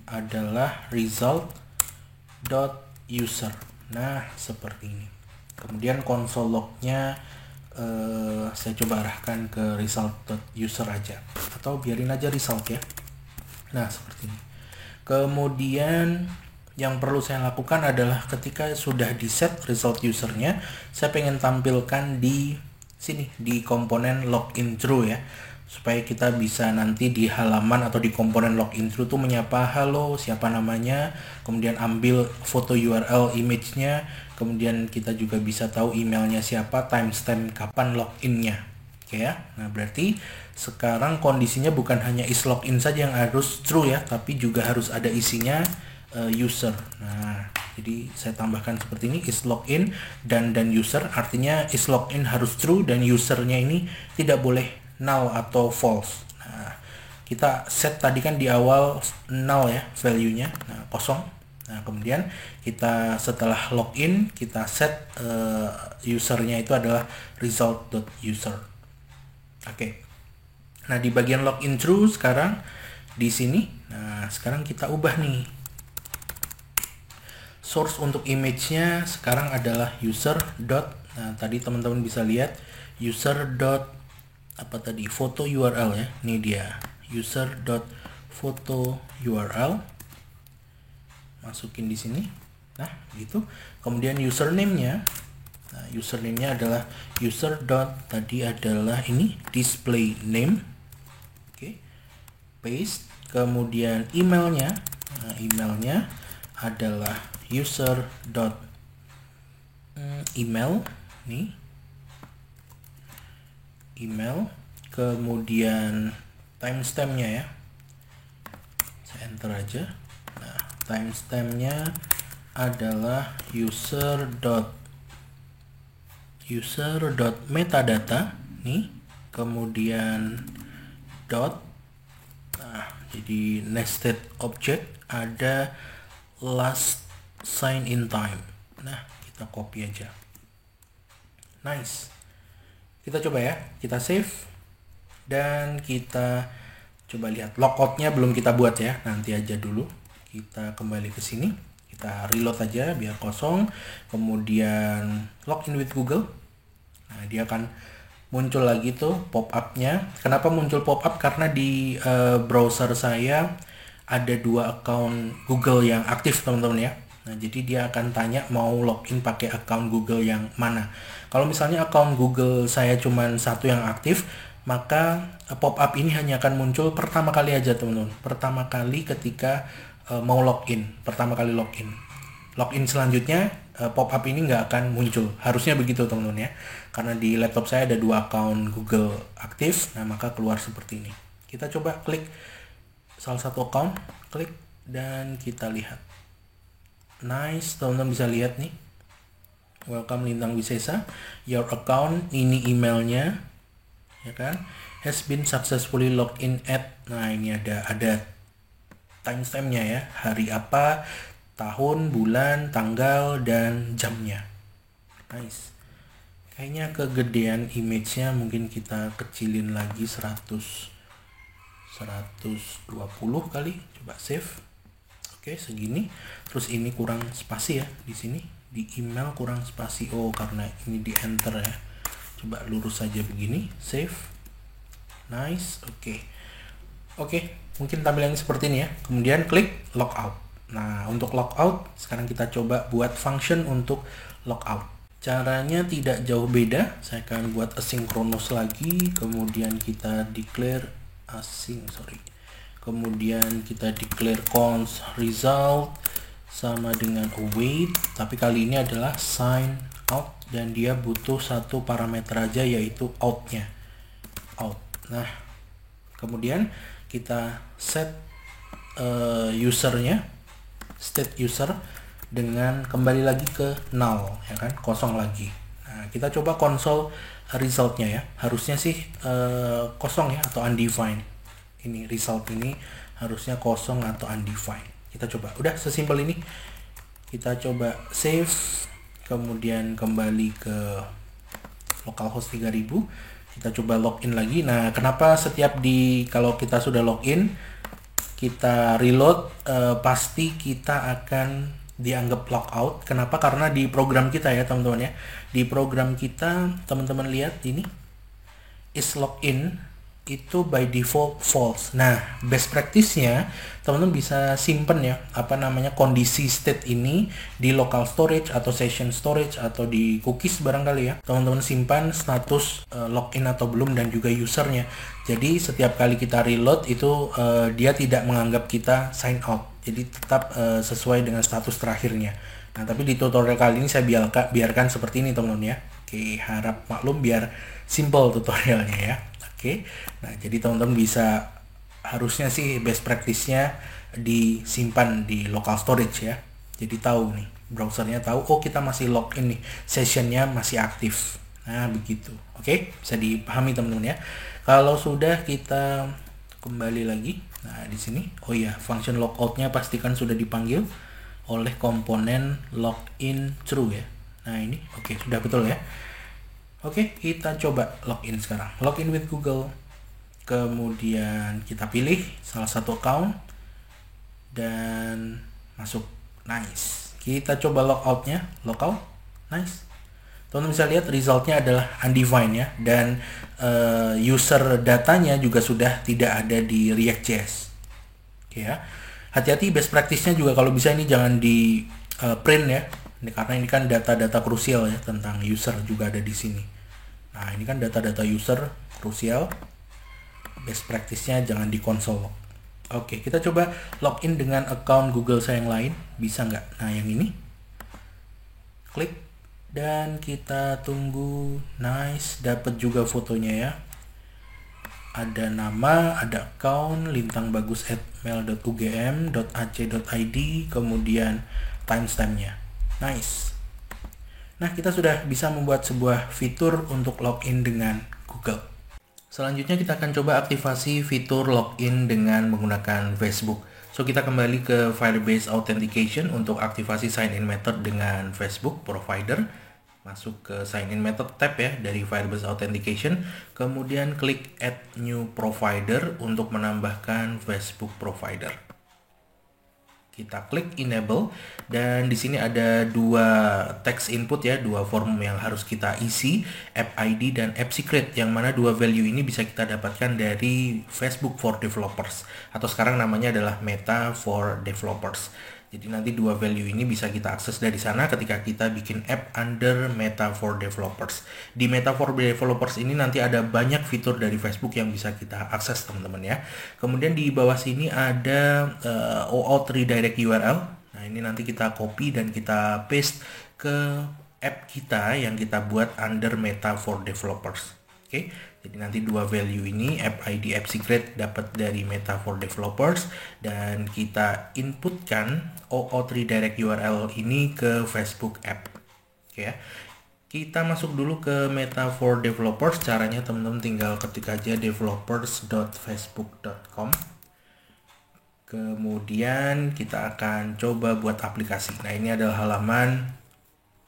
adalah result.user. Nah, seperti ini. Kemudian console log-nya saya coba arahkan ke result.user aja. Atau biarin aja result ya. Nah, seperti ini. Kemudian yang perlu saya lakukan adalah ketika sudah di set result usernya, saya pengen tampilkan di sini di komponen login through ya, supaya kita bisa nanti di halaman atau di komponen login through tuh menyapa halo siapa namanya, kemudian ambil foto URL image-nya, kemudian kita juga bisa tahu emailnya siapa, timestamp kapan loginnya. Oke ya. Nah, berarti sekarang kondisinya bukan hanya is login saja yang harus true ya, tapi juga harus ada isinya user. Nah, jadi saya tambahkan seperti ini, is login dan user, artinya is login harus true dan usernya ini tidak boleh null atau false. Nah, kita set tadi kan di awal null ya value-nya, nah, kosong. Nah, kemudian kita setelah login kita set usernya itu adalah result.user. Oke. Nah, di bagian login through sekarang di sini. Nah, sekarang kita ubah nih. Source untuk image-nya sekarang adalah user. Nah, tadi teman-teman bisa lihat user. Apa tadi? Foto URL ya. Ini dia. User.foto URL. Masukin di sini. Nah, gitu. Kemudian username-nya. Nah, username-nya adalah user. Tadi adalah ini display name. Oke. Paste. Kemudian emailnya. Nah, emailnya adalah user. Email nih. Email. Kemudian timestamp-nya ya. Saya enter aja. Nah, timestamp-nya adalah user.metadata nih, kemudian nah, jadi nested object ada last sign in time. Nah, kita copy aja. Nice. Kita coba ya, kita save dan kita Coba lihat logoutnya belum kita buat ya, nanti aja dulu. Kita kembali ke sini, kita reload aja biar kosong, kemudian login with Google. Nah, dia akan muncul lagi tuh pop-up-nya. Kenapa muncul pop-up? Karena di browser saya ada 2 account Google yang aktif teman-teman ya. Nah, jadi dia akan tanya mau login pakai account Google yang mana. Kalau misalnya account Google saya cuma 1 yang aktif, maka pop-up ini hanya akan muncul pertama kali aja teman-teman. Pertama kali ketika mau login, pertama kali login. Login selanjutnya pop-up ini nggak akan muncul. Harusnya begitu teman-teman ya. Karena di laptop saya ada 2 account Google aktif, nah maka keluar seperti ini. Kita coba klik salah satu account, klik dan kita lihat. Nice, teman-teman bisa lihat nih. Welcome Lintang Wisesa. Your account, ini emailnya, ya kan? Has been successfully logged in at. Nah, ini ada timestamp-nya ya. Hari apa, tahun, bulan, tanggal, dan jamnya. Nice. Kayaknya kegedean image-nya, mungkin kita kecilin lagi 120 kali. Coba save. Oke, segini. Terus ini kurang spasi ya di sini. Di email kurang spasi. Oh, karena ini di enter ya. Coba lurus saja begini, save. Nice, oke, mungkin tampilannya seperti ini ya. Kemudian klik logout. Nah, untuk logout sekarang kita coba buat function untuk logout. Caranya tidak jauh beda. Saya akan buat asynchronous lagi, kemudian kita declare kemudian kita declare const result sama dengan await, tapi kali ini adalah sign out dan dia butuh 1 parameter aja, yaitu outnya. Nah, kemudian kita set usernya, state user dengan kembali lagi ke null ya kan, kosong lagi. Nah, kita coba console resultnya ya, harusnya sih kosong ya atau undefined. Ini result ini harusnya kosong atau undefined. Kita coba, udah sesimpel ini. Kita coba save, kemudian kembali ke localhost 3000. Kita coba login lagi. Nah, kenapa setiap kalau kita sudah login, kita reload, pasti kita akan dianggap logout. Kenapa? Karena di program kita ya teman-teman ya. Di program kita, teman-teman lihat ini, is login itu by default false. Nah, best practice-nya teman-teman bisa simpen ya, kondisi state ini di local storage atau session storage atau di cookies barangkali ya. Teman-teman simpan status login atau belum dan juga usernya. Jadi setiap kali kita reload itu dia tidak menganggap kita sign out. Jadi tetap sesuai dengan status terakhirnya. Nah, tapi di tutorial kali ini saya biarkan seperti ini teman-teman ya. Oke, harap maklum biar simple tutorialnya ya. Oke, nah jadi teman-teman bisa, harusnya sih best practice-nya disimpan di local storage ya. Jadi tahu nih, browsernya tahu, oh kita masih login nih, sessionnya masih aktif. Nah begitu, oke, bisa dipahami teman-teman ya. Kalau sudah, kita kembali lagi. Nah di sini, oh ya, function logout-nya pastikan sudah dipanggil oleh komponen login true ya. Nah ini, oke, sudah betul ya. Oke, kita coba login sekarang. Login with Google. Kemudian kita pilih salah satu account dan masuk. Nice. Kita coba logoutnya. Logout. Nice. Teman-teman bisa lihat resultnya adalah undefined ya. Dan user datanya juga sudah tidak ada di React.js. Oke ya. Hati-hati, best practice-nya juga kalau bisa ini jangan di print ya. Ini karena ini kan data-data krusial ya, tentang user juga ada di sini. Nah, ini kan data-data user krusial. Best practice-nya jangan di console log. Oke, kita coba login dengan account Google saya yang lain. Bisa nggak? Nah, yang ini. Klik. Dan kita tunggu. Nice, dapat juga fotonya ya. Ada nama, ada account, lintangbagus@mail.ugm.ac.id, kemudian timestamp-nya. Nice. Nah, kita sudah bisa membuat sebuah fitur untuk login dengan Google. Selanjutnya kita akan coba aktifasi fitur login dengan menggunakan Facebook. So, kita kembali ke Firebase Authentication untuk aktivasi sign in method dengan Facebook provider. masuk ke sign in method tab ya dari Firebase Authentication, kemudian klik add new provider untuk menambahkan Facebook provider. Kita klik enable dan di sini ada dua text input ya, dua form yang harus kita isi, app ID dan app secret, yang mana dua value ini bisa kita dapatkan dari Facebook for Developers atau sekarang namanya adalah Meta for Developers. Jadi nanti dua value ini bisa kita akses dari sana ketika kita bikin app under Meta for Developers. Di Meta for Developers ini nanti ada banyak fitur dari Facebook yang bisa kita akses teman-teman ya. Kemudian di bawah sini ada OAuth redirect URL. Nah ini nanti kita copy dan kita paste ke app kita yang kita buat under Meta for Developers. Oke, jadi nanti dua value ini, app ID, app secret, dapat dari Meta for Developers, dan kita inputkan OAuth redirect URL ini ke Facebook app. Oke ya, kita masuk dulu ke Meta for Developers. Caranya teman-teman tinggal ketik aja developers.facebook.com. Kemudian kita akan coba buat aplikasi. Nah ini adalah halaman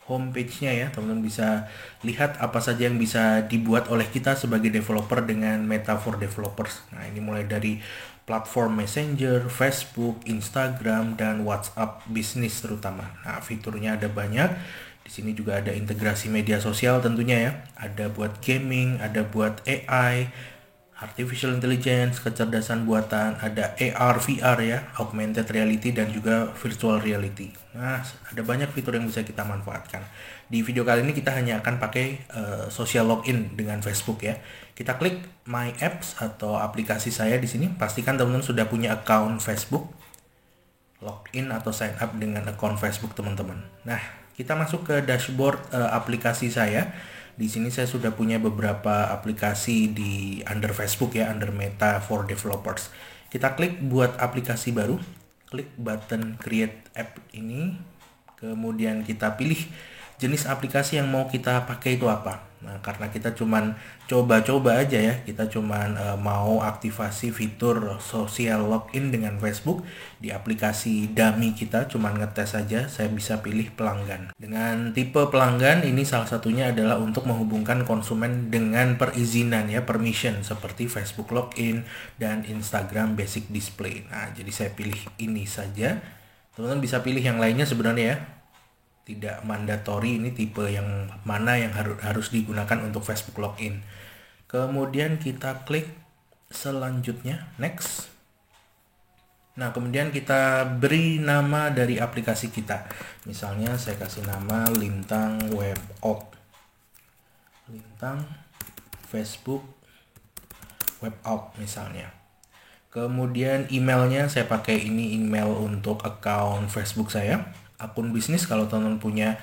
homepage-nya ya, teman-teman bisa lihat apa saja yang bisa dibuat oleh kita sebagai developer dengan Meta for Developers. Nah ini mulai dari platform Messenger, Facebook, Instagram, dan WhatsApp bisnis terutama. Nah fiturnya ada banyak. Di sini juga ada integrasi media sosial tentunya ya. Ada buat gaming, ada buat AI, Artificial Intelligence, kecerdasan buatan, ada AR, VR ya, Augmented Reality, dan juga Virtual Reality. Nah, ada banyak fitur yang bisa kita manfaatkan. Di video kali ini kita hanya akan pakai social login dengan Facebook ya. Kita klik My Apps atau aplikasi saya di sini. Pastikan teman-teman sudah punya account Facebook, login atau sign up dengan account Facebook teman-teman. Nah, kita masuk ke dashboard aplikasi saya. Di sini saya sudah punya beberapa aplikasi di under Facebook ya, under Meta for Developers. Kita klik buat aplikasi baru, klik button create app ini, kemudian kita pilih jenis aplikasi yang mau kita pakai itu apa. Nah, karena kita cuman coba-coba aja ya, kita cuman mau aktivasi fitur social login dengan Facebook di aplikasi dummy kita, cuman ngetes aja. Saya bisa pilih pelanggan. Dengan tipe pelanggan ini salah satunya adalah untuk menghubungkan konsumen dengan perizinan ya, permission seperti Facebook login dan Instagram basic display. Nah, jadi saya pilih ini saja. Teman-teman bisa pilih yang lainnya sebenarnya ya. Tidak mandatori ini tipe yang mana yang harus digunakan untuk Facebook login. Kemudian kita klik selanjutnya next. Nah kemudian kita beri nama dari aplikasi kita. Misalnya saya kasih nama Lintang Web Out, Lintang Facebook Web Out misalnya. Kemudian emailnya saya pakai ini email untuk account Facebook saya. Akun bisnis, kalau teman-teman punya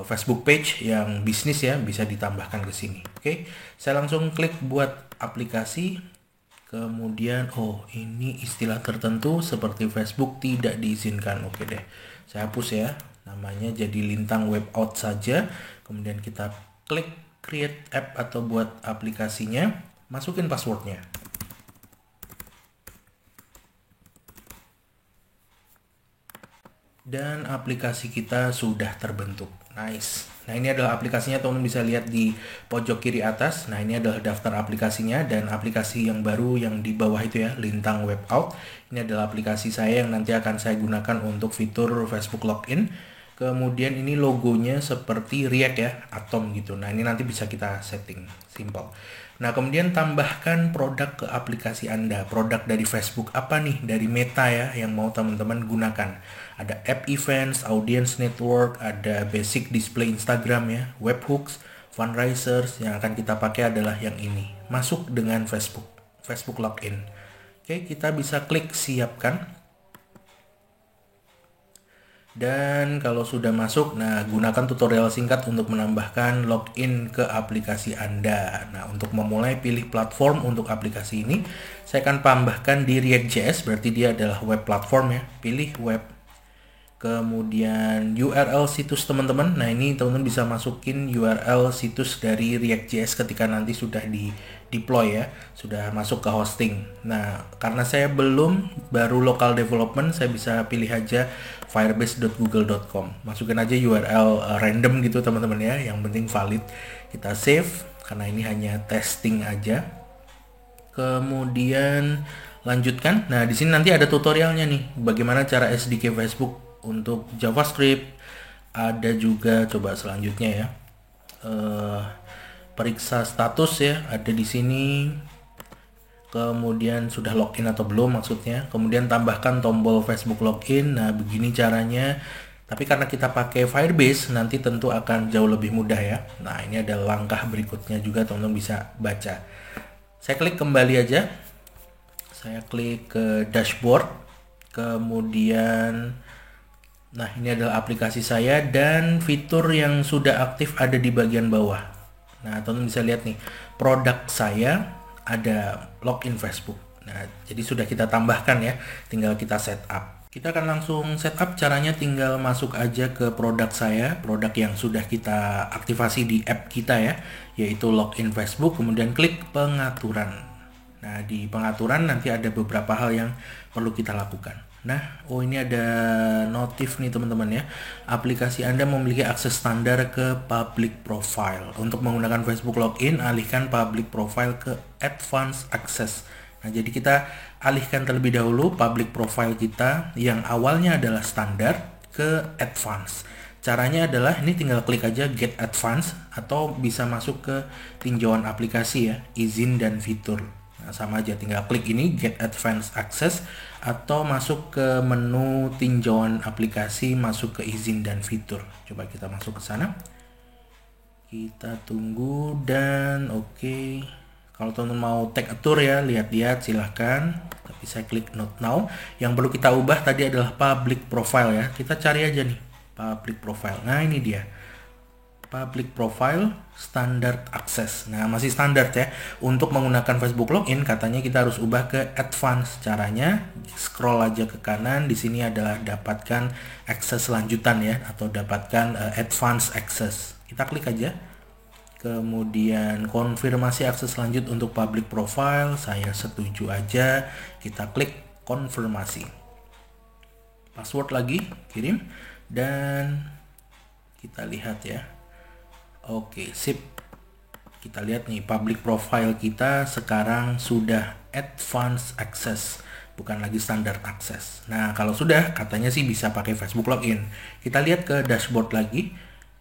Facebook page yang bisnis ya, bisa ditambahkan ke sini. Oke, saya langsung klik buat aplikasi. Kemudian ini istilah tertentu seperti Facebook tidak diizinkan. Oke deh, saya hapus ya, namanya jadi Lintang Web Out saja. Kemudian kita klik create app atau buat aplikasinya, masukin passwordnya. Dan aplikasi kita sudah terbentuk. Nice. Nah ini adalah aplikasinya, teman-teman bisa lihat di pojok kiri atas. Nah ini adalah daftar aplikasinya, dan aplikasi yang baru yang di bawah itu ya, Lintang Web Out. Ini adalah aplikasi saya yang nanti akan saya gunakan untuk fitur Facebook login. Kemudian ini logonya seperti React ya, Atom gitu. Nah ini nanti bisa kita setting, simple. Nah kemudian tambahkan produk ke aplikasi Anda. Produk dari Facebook apa nih? Dari Meta ya, yang mau teman-teman gunakan. Ada app events, audience network, ada basic display Instagram ya, webhooks, fundraisers. Yang akan kita pakai adalah yang ini. Masuk dengan Facebook login. Oke, kita bisa klik siapkan. Dan kalau sudah masuk, nah gunakan tutorial singkat untuk menambahkan login ke aplikasi Anda. Nah untuk memulai, pilih platform untuk aplikasi ini. Saya akan tambahkan di React.js, berarti dia adalah web platform ya. Pilih web. Kemudian URL situs teman-teman. Nah ini teman-teman bisa masukin URL situs dari React.js ketika nanti sudah di deploy ya, sudah masuk ke hosting. Nah karena saya baru local development, saya bisa pilih aja firebase.google.com. Masukin aja URL random gitu teman-teman ya, yang penting valid. Kita save karena ini hanya testing aja. Kemudian lanjutkan. Nah, di sini nanti ada tutorialnya nih, bagaimana cara SDK Facebook untuk JavaScript. Ada juga coba selanjutnya ya. Periksa status ya, ada di sini. Kemudian sudah login atau belum maksudnya. Kemudian tambahkan tombol Facebook login. Nah, begini caranya. Tapi karena kita pakai Firebase, nanti tentu akan jauh lebih mudah ya. Nah, ini ada langkah berikutnya juga, teman-teman bisa baca. Saya klik kembali aja. Saya klik ke dashboard. Kemudian, nah ini adalah aplikasi saya dan fitur yang sudah aktif ada di bagian bawah. Nah, teman-teman bisa lihat nih, produk saya ada login Facebook. Nah, jadi sudah kita tambahkan ya, tinggal kita setup. Kita akan langsung setup, caranya tinggal masuk aja ke produk saya, produk yang sudah kita aktifasi di app kita ya, yaitu login Facebook, kemudian klik pengaturan. Nah, di pengaturan nanti ada beberapa hal yang perlu kita lakukan. Nah, ini ada notif nih teman-teman ya. Aplikasi Anda memiliki akses standar ke public profile. Untuk menggunakan Facebook login, alihkan public profile ke advanced access. Nah, jadi kita alihkan terlebih dahulu public profile kita yang awalnya adalah standar ke advance. Caranya adalah ini tinggal klik aja get advance atau bisa masuk ke tinjauan aplikasi ya, izin dan fitur. Nah, sama aja, tinggal klik ini get advanced access atau masuk ke menu tinjauan aplikasi, masuk ke izin dan fitur. Coba kita masuk ke sana. Kita tunggu dan oke. Kalau teman-teman mau take a tour ya, lihat-lihat silahkan. Tapi saya klik not now. Yang perlu kita ubah tadi adalah public profile ya. Kita cari aja nih public profile. Nah, ini dia. Public profile standard access. Nah, masih standar ya. Untuk menggunakan Facebook login katanya kita harus ubah ke advance. Caranya scroll aja ke kanan. Di sini adalah dapatkan akses lanjutan ya, atau dapatkan advance access. Kita klik aja. Kemudian konfirmasi akses lanjut untuk public profile. Saya setuju aja. Kita klik konfirmasi. Password lagi kirim dan kita lihat ya. Oke, sip. Kita lihat nih, public profile kita sekarang sudah advanced access, bukan lagi standard access. Nah, kalau sudah, katanya sih bisa pakai Facebook login. Kita lihat ke dashboard lagi,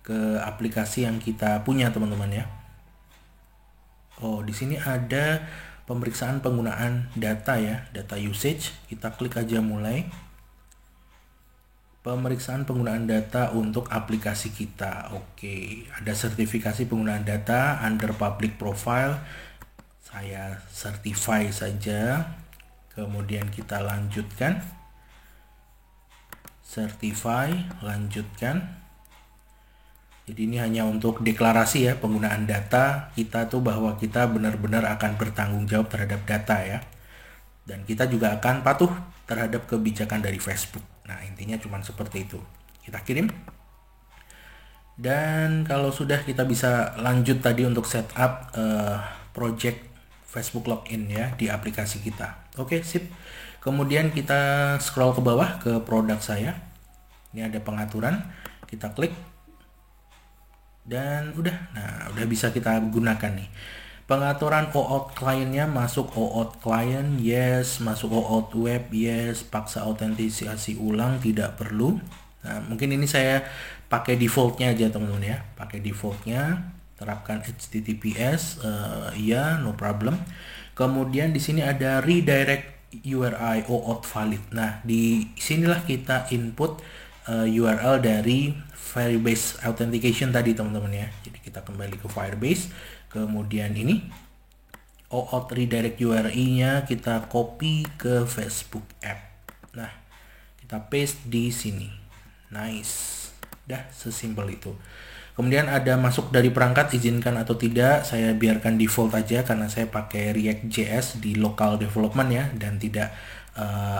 ke aplikasi yang kita punya teman-teman ya. Oh, di sini ada pemeriksaan penggunaan data ya, data usage. Kita klik aja mulai. Pemeriksaan penggunaan data untuk aplikasi kita. Oke, ada sertifikasi penggunaan data under public profile. Saya certify saja. Kemudian kita lanjutkan. Certify, lanjutkan. Jadi ini hanya untuk deklarasi ya, penggunaan data kita tuh bahwa kita benar-benar akan bertanggung jawab terhadap data ya. Dan kita juga akan patuh terhadap kebijakan dari Facebook. Nah, intinya cuma seperti itu. Kita kirim. Dan kalau sudah, kita bisa lanjut tadi untuk setup project Facebook login ya di aplikasi kita. Oke, sip. Kemudian kita scroll ke bawah ke produk saya. Ini ada pengaturan. Kita klik. Dan udah. Nah, udah bisa kita gunakan nih. Pengaturan OAuth client-nya, masuk OAuth client, yes. Masuk OAuth web, yes. Paksa autentisasi ulang, tidak perlu. Nah, mungkin ini saya pakai defaultnya aja teman-teman ya. Pakai defaultnya, terapkan HTTPS, ya, no problem. Kemudian di sini ada redirect URI OAuth valid. Nah, di sinilah kita input URL dari Firebase Authentication tadi teman-teman ya. Jadi kita kembali ke Firebase. Kemudian ini OAuth redirect URI-nya kita copy ke Facebook app. Nah, kita paste di sini. Nice. Dah, sesimpel itu. Kemudian ada masuk dari perangkat, izinkan atau tidak. Saya biarkan default aja karena saya pakai React.js di local development ya, dan tidak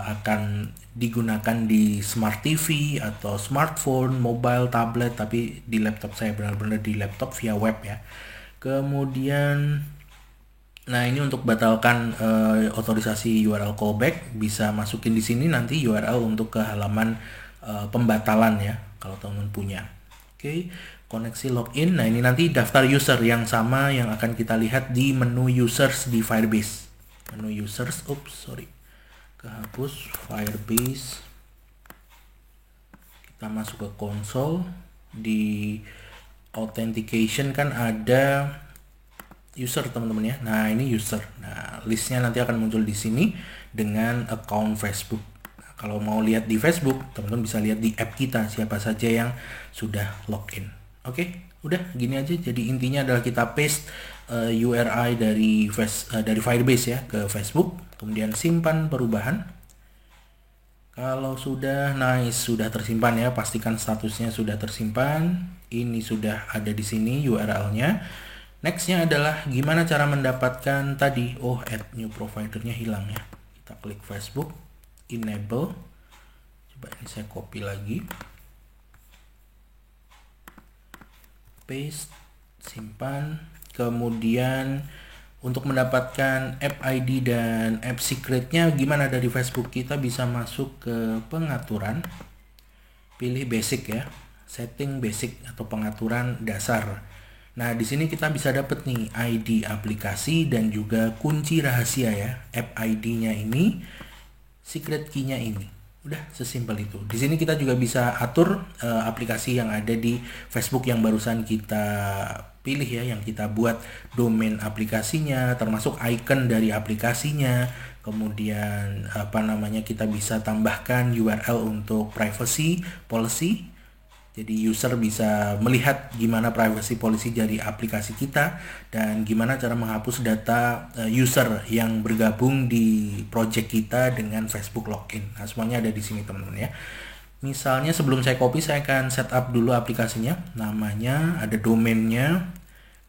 akan digunakan di smart TV atau smartphone, mobile, tablet, tapi di laptop saya, benar-benar di laptop via web ya. Kemudian, nah ini untuk batalkan otorisasi URL callback, bisa masukin di sini nanti URL untuk ke halaman pembatalan ya kalau teman-teman punya. Oke, koneksi login. Nah, ini nanti daftar user yang sama yang akan kita lihat di menu users di Firebase. Menu users, kehapus Firebase. Kita masuk ke console. Di authentication kan ada user teman-teman ya. Nah, ini user. Nah, listnya nanti akan muncul di sini dengan account Facebook. Nah, kalau mau lihat di Facebook, teman-teman bisa lihat di app kita siapa saja yang sudah login. Oke, udah gini aja. Jadi intinya adalah kita paste URI dari Firebase ya ke Facebook, kemudian simpan perubahan. Kalau sudah nice, sudah tersimpan ya, pastikan statusnya sudah tersimpan. Ini sudah ada di sini URL-nya. Nextnya adalah gimana cara mendapatkan tadi. Add new providernya hilang ya. Kita klik Facebook, enable. Coba ini saya copy lagi, paste, simpan. Kemudian untuk mendapatkan app ID dan app secretnya gimana dari Facebook, kita bisa masuk ke pengaturan, pilih basic ya, setting basic atau pengaturan dasar. Nah, di sini kita bisa dapat nih ID aplikasi dan juga kunci rahasia ya. App ID-nya ini, secret key-nya ini. Udah sesimpel itu. Di sini kita juga bisa atur aplikasi yang ada di Facebook yang barusan kita pilih ya, yang kita buat domain aplikasinya, termasuk icon dari aplikasinya. Kemudian kita bisa tambahkan URL untuk privacy policy. Jadi user bisa melihat gimana privacy policy dari aplikasi kita dan gimana cara menghapus data user yang bergabung di project kita dengan Facebook login. Nah, semuanya ada di sini teman-teman ya. Misalnya sebelum saya copy, saya akan setup dulu aplikasinya. Namanya, ada domainnya.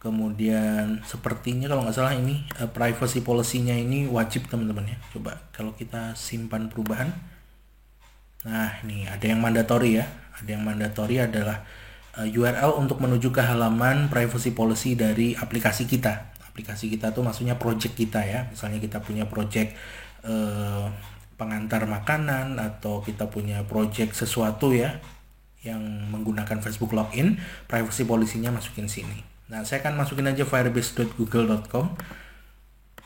Kemudian sepertinya kalau nggak salah ini privacy policy-nya ini wajib teman-teman ya. Coba kalau kita simpan perubahan. Nah, ini ada yang mandatory ya. Ada yang mandatory adalah URL untuk menuju ke halaman privacy policy dari aplikasi kita. Aplikasi kita tuh maksudnya project kita ya. Misalnya kita punya project pengantar makanan atau kita punya project sesuatu ya yang menggunakan Facebook login, privacy policy-nya masukin sini. Nah, saya akan masukin aja firebase.google.com.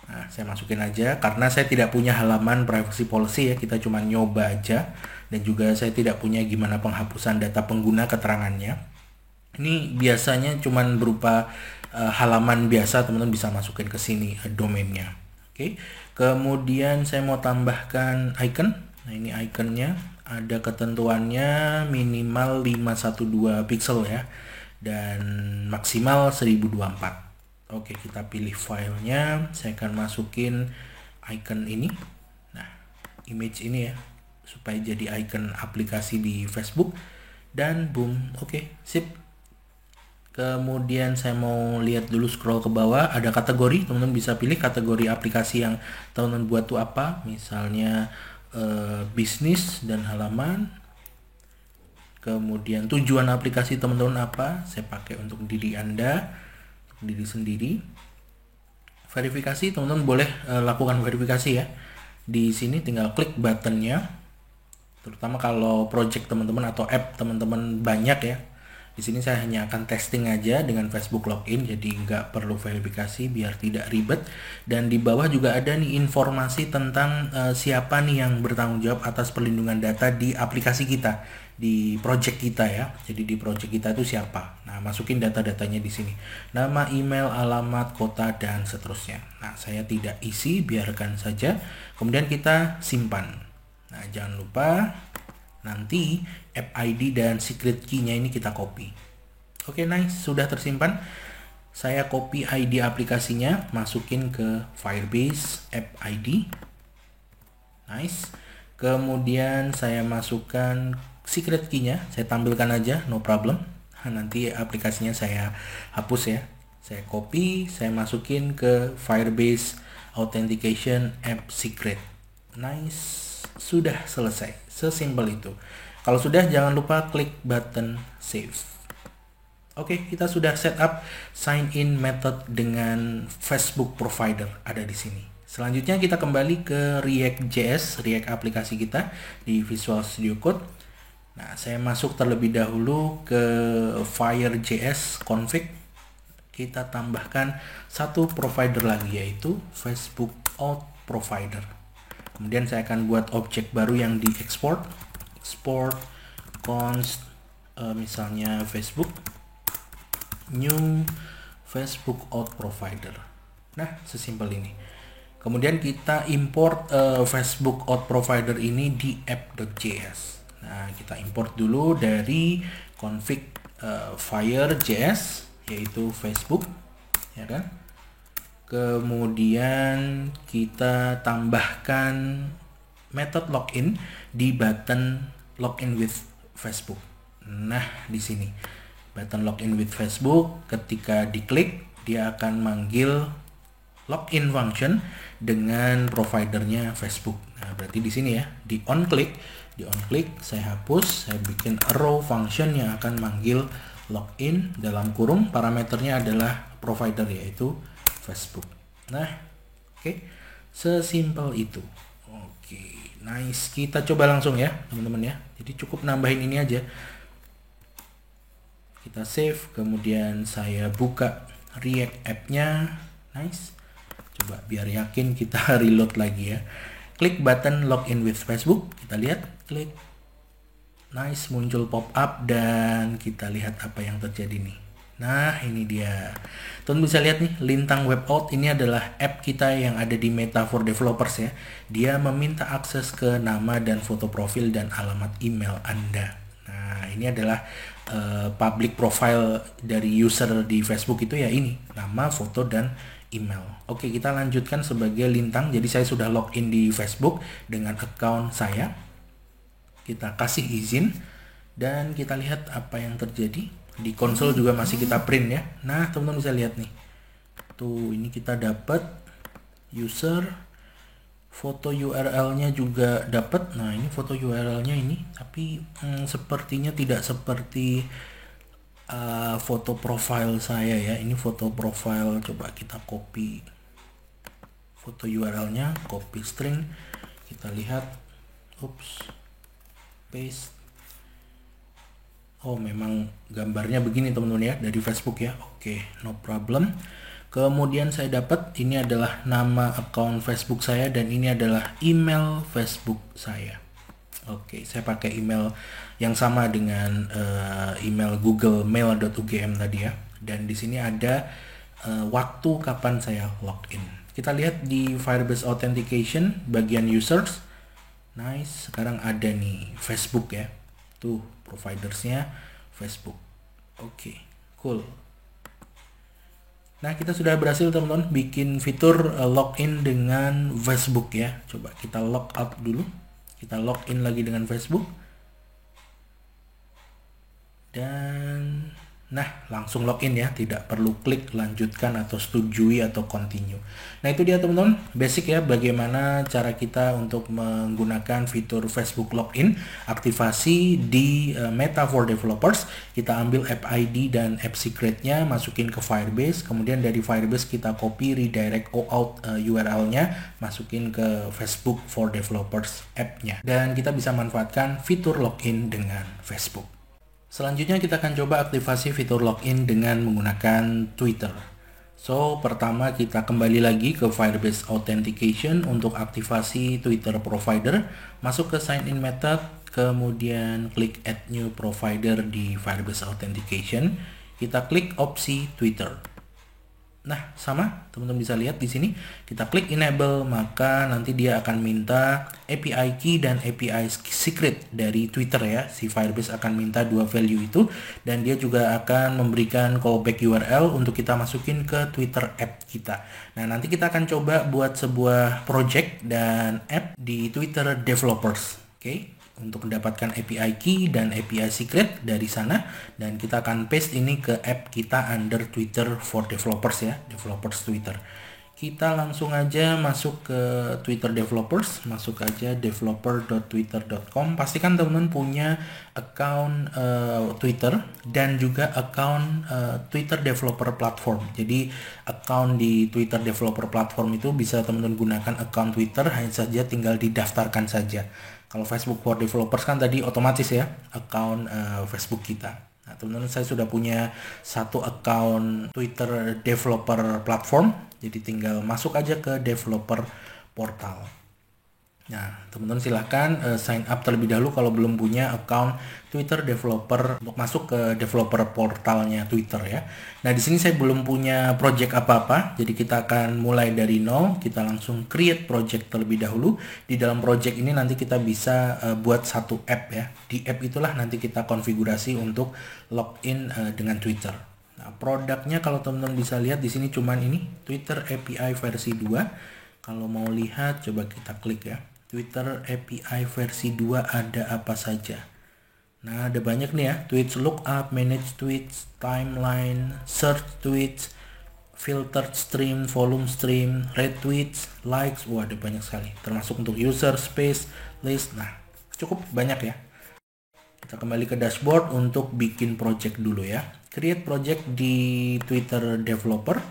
Nah, saya masukin aja karena saya tidak punya halaman privacy policy ya, kita cuma nyoba aja. Dan juga saya tidak punya gimana penghapusan data pengguna keterangannya. Ini biasanya cuma berupa halaman biasa, teman-teman bisa masukin ke sini domainnya. Oke. Kemudian saya mau tambahkan icon. Nah, ini iconnya ada ketentuannya minimal 512 pixel ya dan maksimal 1024. Oke, kita pilih filenya. Saya akan masukin icon ini. Nah, image ini ya, supaya jadi icon aplikasi di Facebook. Dan boom, oke, sip. Kemudian saya mau lihat dulu, scroll ke bawah, ada kategori. Teman-teman bisa pilih kategori aplikasi yang teman-teman buat tuh apa. Misalnya bisnis dan halaman. Kemudian tujuan aplikasi teman-teman apa. Saya pakai untuk diri Anda, untuk diri sendiri. Verifikasi, teman-teman boleh lakukan verifikasi ya. Di sini tinggal klik buttonnya. Terutama kalau project teman-teman atau app teman-teman banyak ya. Di sini saya hanya akan testing aja dengan Facebook login, jadi nggak perlu verifikasi biar tidak ribet. Dan di bawah juga ada nih informasi tentang siapa nih yang bertanggung jawab atas perlindungan data di aplikasi kita, di project kita ya. Jadi di project kita itu siapa. Nah, masukin data-datanya di sini. Nama, email, alamat, kota, dan seterusnya. Nah, saya tidak isi, biarkan saja. Kemudian kita simpan. Nah, jangan lupa nanti app ID dan secret key-nya ini kita copy. Oke, nice, sudah tersimpan. Saya copy ID aplikasinya, masukin ke Firebase app ID. Nice. Kemudian saya masukkan secret key-nya, saya tampilkan aja, no problem. Nanti aplikasinya saya hapus ya. Saya copy, saya masukin ke Firebase Authentication App Secret. Nice. Sudah selesai, sesimpel itu. Kalau sudah, jangan lupa klik button save. Oke, kita sudah setup sign in method dengan Facebook provider ada di sini. Selanjutnya kita kembali ke React.js, React aplikasi kita di Visual Studio Code. Nah, saya masuk terlebih dahulu ke Fire.js config. Kita tambahkan satu provider lagi, yaitu Facebook Auth Provider. Kemudian saya akan buat objek baru yang diekspor. Export const misalnya Facebook new Facebook Auth Provider. Nah, sesimpel ini. Kemudian kita import Facebook Auth Provider ini di app.js. Nah, kita import dulu dari config Fire.js, yaitu Facebook, ya kan? Kemudian kita tambahkan method login di button login with Facebook. Nah, di sini button login with Facebook, ketika diklik dia akan manggil login function dengan providernya Facebook. Nah, berarti di sini ya, di on click saya hapus, saya bikin arrow function yang akan manggil login, dalam kurung parameternya adalah provider, yaitu Facebook. Nah, oke. Sesimpel itu. Oke, nice. Kita coba langsung ya, teman-teman ya. Jadi cukup nambahin ini aja. Kita save, kemudian saya buka React app-nya. Nice. Coba biar yakin kita reload lagi ya. Klik button login with Facebook, kita lihat, klik. Nice, muncul pop up dan kita lihat apa yang terjadi nih. Nah, ini dia. Teman bisa lihat nih, Lintang Web Auth ini adalah app kita yang ada di Meta for Developers ya. Dia meminta akses ke nama dan foto profil dan alamat email Anda. Nah, ini adalah public profile dari user di Facebook itu ya, ini nama, foto, dan email. Oke, kita lanjutkan sebagai Lintang. Jadi saya sudah login di Facebook dengan account saya. Kita kasih izin dan kita lihat apa yang terjadi. Di konsol juga masih kita print ya. Nah, teman-teman bisa lihat nih. Tuh, ini kita dapat user, foto URL-nya juga dapat. Nah, ini foto URL-nya ini, tapi sepertinya tidak seperti foto profile saya ya. Ini foto profile, coba kita copy foto URL-nya, copy string, kita lihat, paste. Oh, memang gambarnya begini teman-teman ya, dari Facebook ya. Oke, no problem. Kemudian saya dapat ini adalah nama account Facebook saya dan ini adalah email Facebook saya. Oke, saya pakai email yang sama dengan email Google Mail.ugm tadi ya. Dan di sini ada waktu kapan saya login. Kita lihat di Firebase Authentication bagian users. Nice, sekarang ada nih Facebook ya. Tuh, providersnya Facebook. Oke, cool. Nah, kita sudah berhasil teman-teman bikin fitur login dengan Facebook ya. Coba kita log out dulu. Kita login lagi dengan Facebook. Dan nah, langsung login ya, tidak perlu klik lanjutkan atau setujui atau continue. Nah, itu dia teman-teman, basic ya bagaimana cara kita untuk menggunakan fitur Facebook login, aktivasi di Meta for Developers. Kita ambil app ID dan app secretnya, masukin ke Firebase, kemudian dari Firebase kita copy redirect OAuth URL-nya, masukin ke Facebook for Developers app-nya. Dan kita bisa manfaatkan fitur login dengan Facebook. Selanjutnya kita akan coba aktivasi fitur login dengan menggunakan Twitter. So, pertama kita kembali lagi ke Firebase Authentication untuk aktivasi Twitter provider. Masuk ke sign in method, kemudian klik add new provider di Firebase Authentication. Kita klik opsi Twitter. Nah, sama teman-teman bisa lihat di sini, kita klik enable, maka nanti dia akan minta API key dan API secret dari Twitter ya. Si Firebase akan minta dua value itu, dan dia juga akan memberikan callback URL untuk kita masukin ke Twitter app kita. Nah, nanti kita akan coba buat sebuah project dan app di Twitter developers. Oke. Untuk mendapatkan API key dan API secret dari sana, dan kita akan paste ini ke app kita under Twitter for Developers ya, developers Twitter. Kita langsung aja masuk ke Twitter developers, masuk aja developer.twitter.com. Pastikan teman-teman punya account Twitter dan juga account Twitter developer platform. Jadi account di Twitter developer platform itu bisa teman-teman gunakan account Twitter, hanya saja tinggal didaftarkan saja. Kalau Facebook for Developers kan tadi otomatis ya account Facebook kita. Nah, teman-teman, saya sudah punya satu account Twitter developer platform, jadi tinggal masuk aja ke developer portal. Nah, teman-teman silahkan sign up terlebih dahulu kalau belum punya account Twitter developer untuk masuk ke developer portalnya Twitter ya. Nah, di sini saya belum punya project apa-apa, jadi kita akan mulai dari nol. Kita langsung create project terlebih dahulu. Di dalam project ini nanti kita bisa buat satu app ya. Di app itulah nanti kita konfigurasi untuk login dengan Twitter. Nah, produknya kalau teman-teman bisa lihat di sini cuman ini Twitter API versi 2. Kalau mau lihat coba kita klik ya. Twitter API versi 2 ada apa saja. Nah, ada banyak nih ya. Tweets lookup, manage tweets, timeline, search tweets, filtered stream, volume stream, retweets, likes. Wah, ada banyak sekali. Termasuk untuk user, space, list. Nah, cukup banyak ya. Kita kembali ke dashboard untuk bikin project dulu ya. Create project di Twitter developer.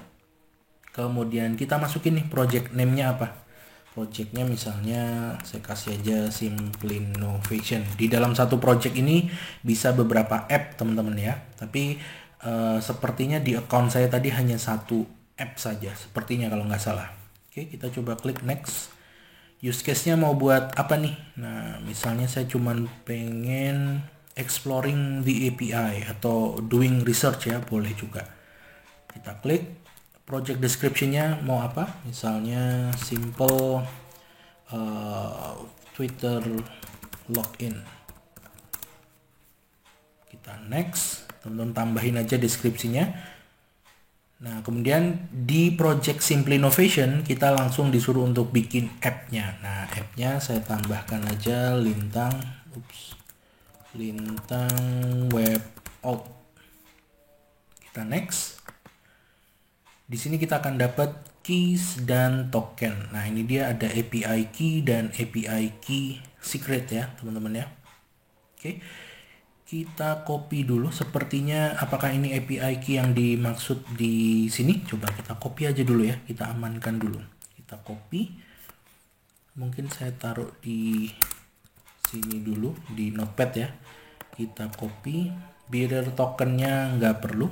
Kemudian kita masukin nih project name-nya apa. Projectnya misalnya saya kasih aja Simplinnovation. Di dalam satu project ini bisa beberapa app teman-teman ya. Tapi sepertinya di account saya tadi hanya satu app saja. Sepertinya kalau nggak salah. Oke, kita coba klik next. Use case-nya mau buat apa nih? Nah, misalnya saya cuman pengen exploring the API atau doing research ya, boleh juga. Kita klik. Project description-nya mau apa? Misalnya simple Twitter login. Kita next, teman-teman tambahin aja deskripsinya. Nah, kemudian di project Simplinnovation kita langsung disuruh untuk bikin app-nya. Nah, app-nya saya tambahkan aja lintang web out. Kita next. Di sini kita akan dapat keys dan token. Nah, ini dia ada API key dan API key secret ya, teman-teman ya. Oke. Kita copy dulu. Sepertinya apakah ini API key yang dimaksud di sini? Coba kita copy aja dulu ya. Kita amankan dulu. Kita copy. Mungkin saya taruh di sini dulu di notepad ya. Kita copy. Bearer tokennya nggak perlu.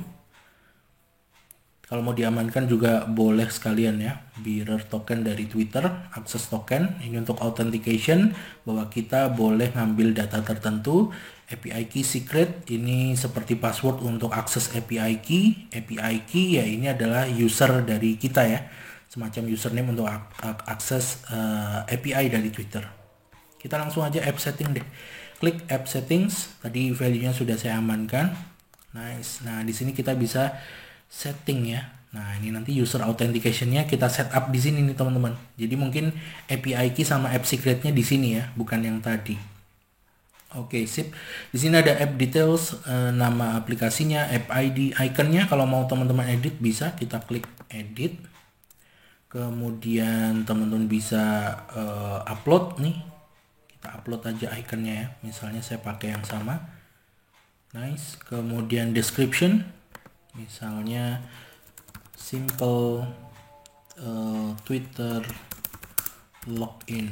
Kalau mau diamankan juga boleh sekalian ya. Bearer token dari Twitter, access token. Ini untuk authentication bahwa kita boleh ngambil data tertentu. API key secret ini seperti password untuk akses API key. API key ya ini adalah user dari kita ya. Semacam username untuk akses API dari Twitter. Kita langsung aja app setting deh. Klik app settings. Tadi value-nya sudah saya amankan. Nice. Nah, di sini kita bisa setting ya. Nah, ini nanti user authentication-nya kita set up di sini nih teman-teman. Jadi mungkin API key sama app secret-nya di sini ya, bukan yang tadi. Oke, sip. Di sini ada app details, nama aplikasinya, app ID, icon-nya. Kalau mau teman-teman edit bisa, kita klik edit. Kemudian teman-teman bisa upload nih. Kita upload aja icon-nya ya. Misalnya saya pakai yang sama. Nice. Kemudian description. Misalnya simple Twitter login.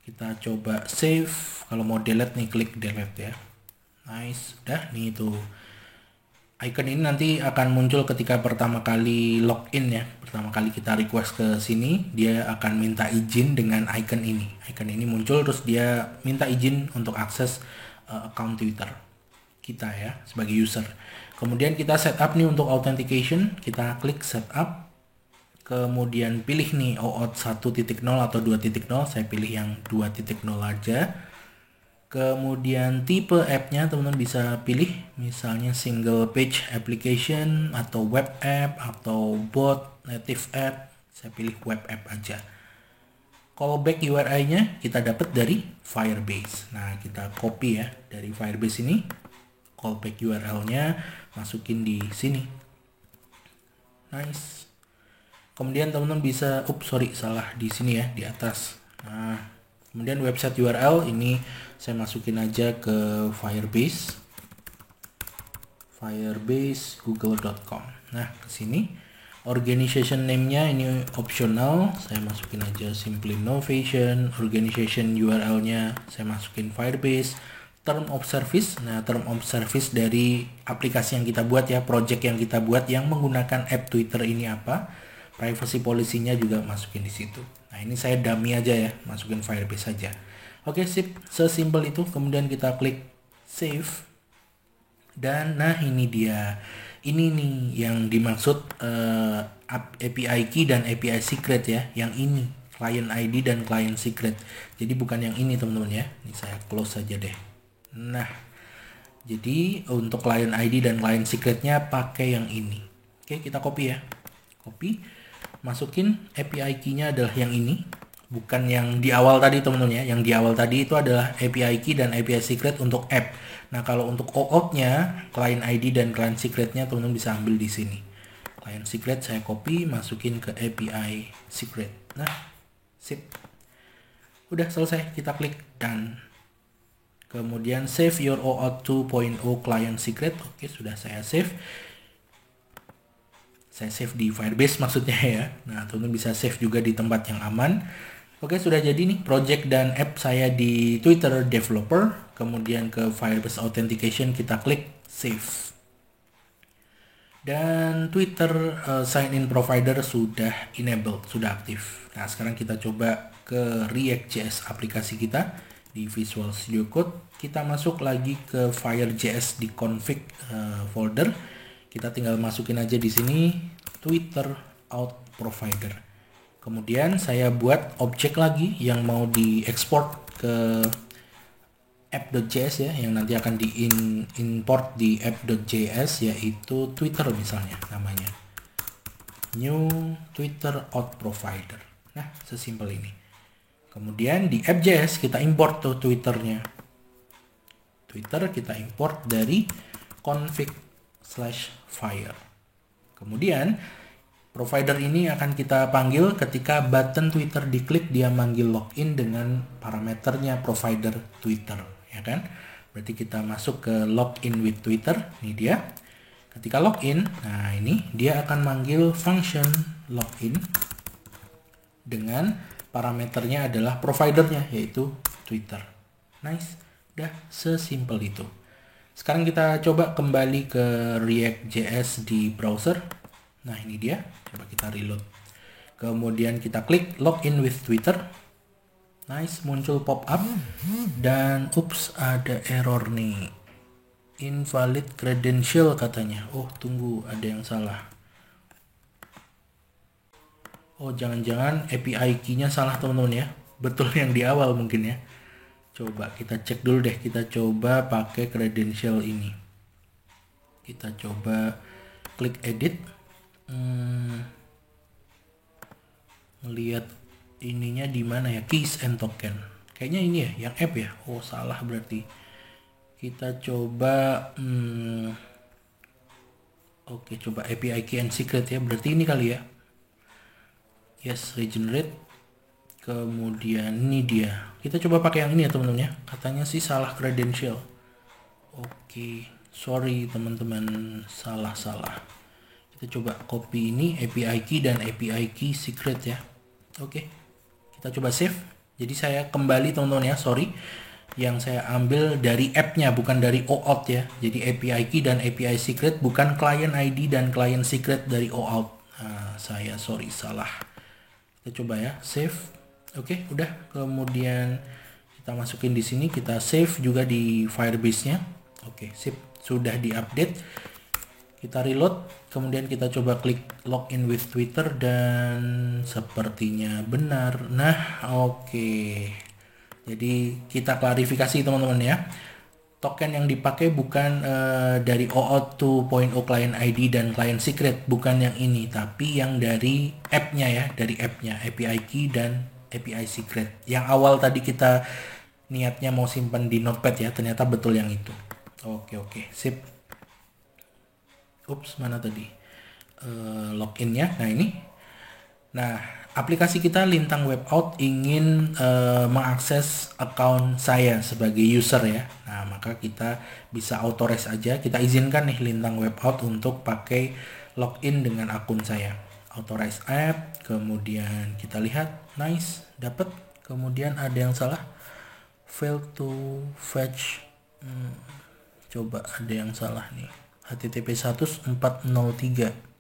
Kita coba save. Kalau mau delete nih klik delete ya. Nice. Udah nih itu. Icon ini nanti akan muncul ketika pertama kali login ya. Pertama kali kita request ke sini, dia akan minta izin dengan icon ini. Icon ini muncul terus dia minta izin untuk akses account Twitter kita ya sebagai user. Kemudian kita setup nih untuk authentication, kita klik setup. Kemudian pilih nih OAuth 1.0 atau 2.0, saya pilih yang 2.0 aja. Kemudian tipe app-nya teman-teman bisa pilih, misalnya single page application atau web app atau bot, native app. Saya pilih web app aja. Callback URI-nya kita dapat dari Firebase. Nah, kita copy ya dari Firebase ini. Callback URL-nya masukin di sini. Nice. Kemudian teman-teman bisa, salah di sini ya, di atas. Nah, kemudian website URL ini saya masukin aja ke Firebase google.com. Nah, ke sini. Organization name-nya ini optional, saya masukin aja Simply Innovation. Organization URL-nya saya masukin Firebase. Term of service, nah term of service dari aplikasi yang kita buat ya, project yang kita buat yang menggunakan app Twitter ini apa. Privacy policy-nya juga masukin di situ. Nah ini saya dummy aja ya, masukin Firebase saja. Oke sip, sesimpel itu. Kemudian kita klik save. Dan nah ini dia. Ini nih yang dimaksud API key dan API secret ya. Yang ini, client ID dan client secret. Jadi bukan yang ini teman-teman ya. Ini saya close saja deh. Nah, jadi untuk client ID dan client secretnya pakai yang ini. Oke, kita copy ya. Copy, masukin API key-nya adalah yang ini. Bukan yang di awal tadi teman-teman ya. Yang di awal tadi itu adalah API key dan API secret untuk app. Nah, kalau untuk OAuth-nya, client ID dan client secret-nya teman-teman bisa ambil di sini. Client secret saya copy, masukin ke API secret. Nah, sip. Udah selesai, kita klik done. Kemudian save your OAuth 2.0 client secret. Oke, sudah saya save. Saya save di Firebase maksudnya ya. Nah, teman-teman bisa save juga di tempat yang aman. Oke, sudah jadi nih project dan app saya di Twitter Developer. Kemudian ke Firebase Authentication kita klik save. Dan Twitter sign in provider sudah enabled, sudah aktif. Nah, sekarang kita coba ke React.js aplikasi kita di Visual Studio Code. Kita masuk lagi ke Fire.js di config folder. Kita tinggal masukin aja di sini Twitter out provider. Kemudian saya buat objek lagi yang mau diekspor ke app.js ya, yang nanti akan diimport di app.js, yaitu Twitter misalnya namanya. New Twitter out provider. Nah, sesimpel ini. Kemudian di app.js kita import tuh Twitternya. Twitter kita import dari config/fire. Kemudian provider ini akan kita panggil ketika button Twitter diklik, dia manggil login dengan parameternya provider Twitter, ya kan? Berarti kita masuk ke login with Twitter, ini dia. Ketika login, nah ini dia akan manggil function login dengan parameternya adalah providernya, yaitu Twitter. Nice, udah sesimpel itu. Sekarang kita coba kembali ke React.js di browser. Nah ini dia, coba kita reload. Kemudian kita klik login with Twitter. Nice, muncul pop up. Dan ups, ada error nih. Invalid credential katanya. Oh tunggu, ada yang salah. Oh jangan-jangan API key-nya salah teman-teman ya. Betul yang di awal mungkin ya. Coba kita cek dulu deh, kita coba pakai credential ini. Kita coba klik edit. Melihat ininya di mana ya, keys and token. Kayaknya ini ya, yang app ya. Oh salah berarti. Kita coba oke, coba API key and secret ya. Berarti ini kali ya. Yes, regenerate. Kemudian ini dia. Kita coba pakai yang ini ya teman-teman ya. Katanya sih salah credential. Oke, sorry teman-teman, salah. Kita coba copy ini API key dan API key secret ya. Oke, kita coba save. Jadi saya kembali teman-teman ya, sorry. Yang saya ambil dari app-nya, bukan dari OAuth ya. Jadi API key dan API secret, bukan client ID dan client secret dari OAuth. Nah, saya sorry, salah. Kita coba ya, save. Oke, udah. Kemudian kita masukin di sini, kita save juga di Firebase-nya. Oke, sip. Sudah diupdate. Kita reload, kemudian kita coba klik login with Twitter dan sepertinya benar. Nah, oke. Jadi kita klarifikasi teman-teman ya. Token yang dipakai bukan dari OAuth 2.0 client ID dan client secret, bukan yang ini, tapi yang dari app-nya ya, dari app-nya, API key dan API secret. Yang awal tadi kita niatnya mau simpan di Notepad ya, ternyata betul yang itu. Oke, sip. Ups, mana tadi loginnya? Nah ini. Nah, aplikasi kita Lintang Webout ingin mengakses account saya sebagai user ya. Nah, maka kita bisa authorize aja. Kita izinkan nih Lintang Webout untuk pakai login dengan akun saya. authorize app, kemudian kita lihat, nice, dapat. Kemudian ada yang salah, fail to fetch. Coba ada yang salah nih, HTTP 1403.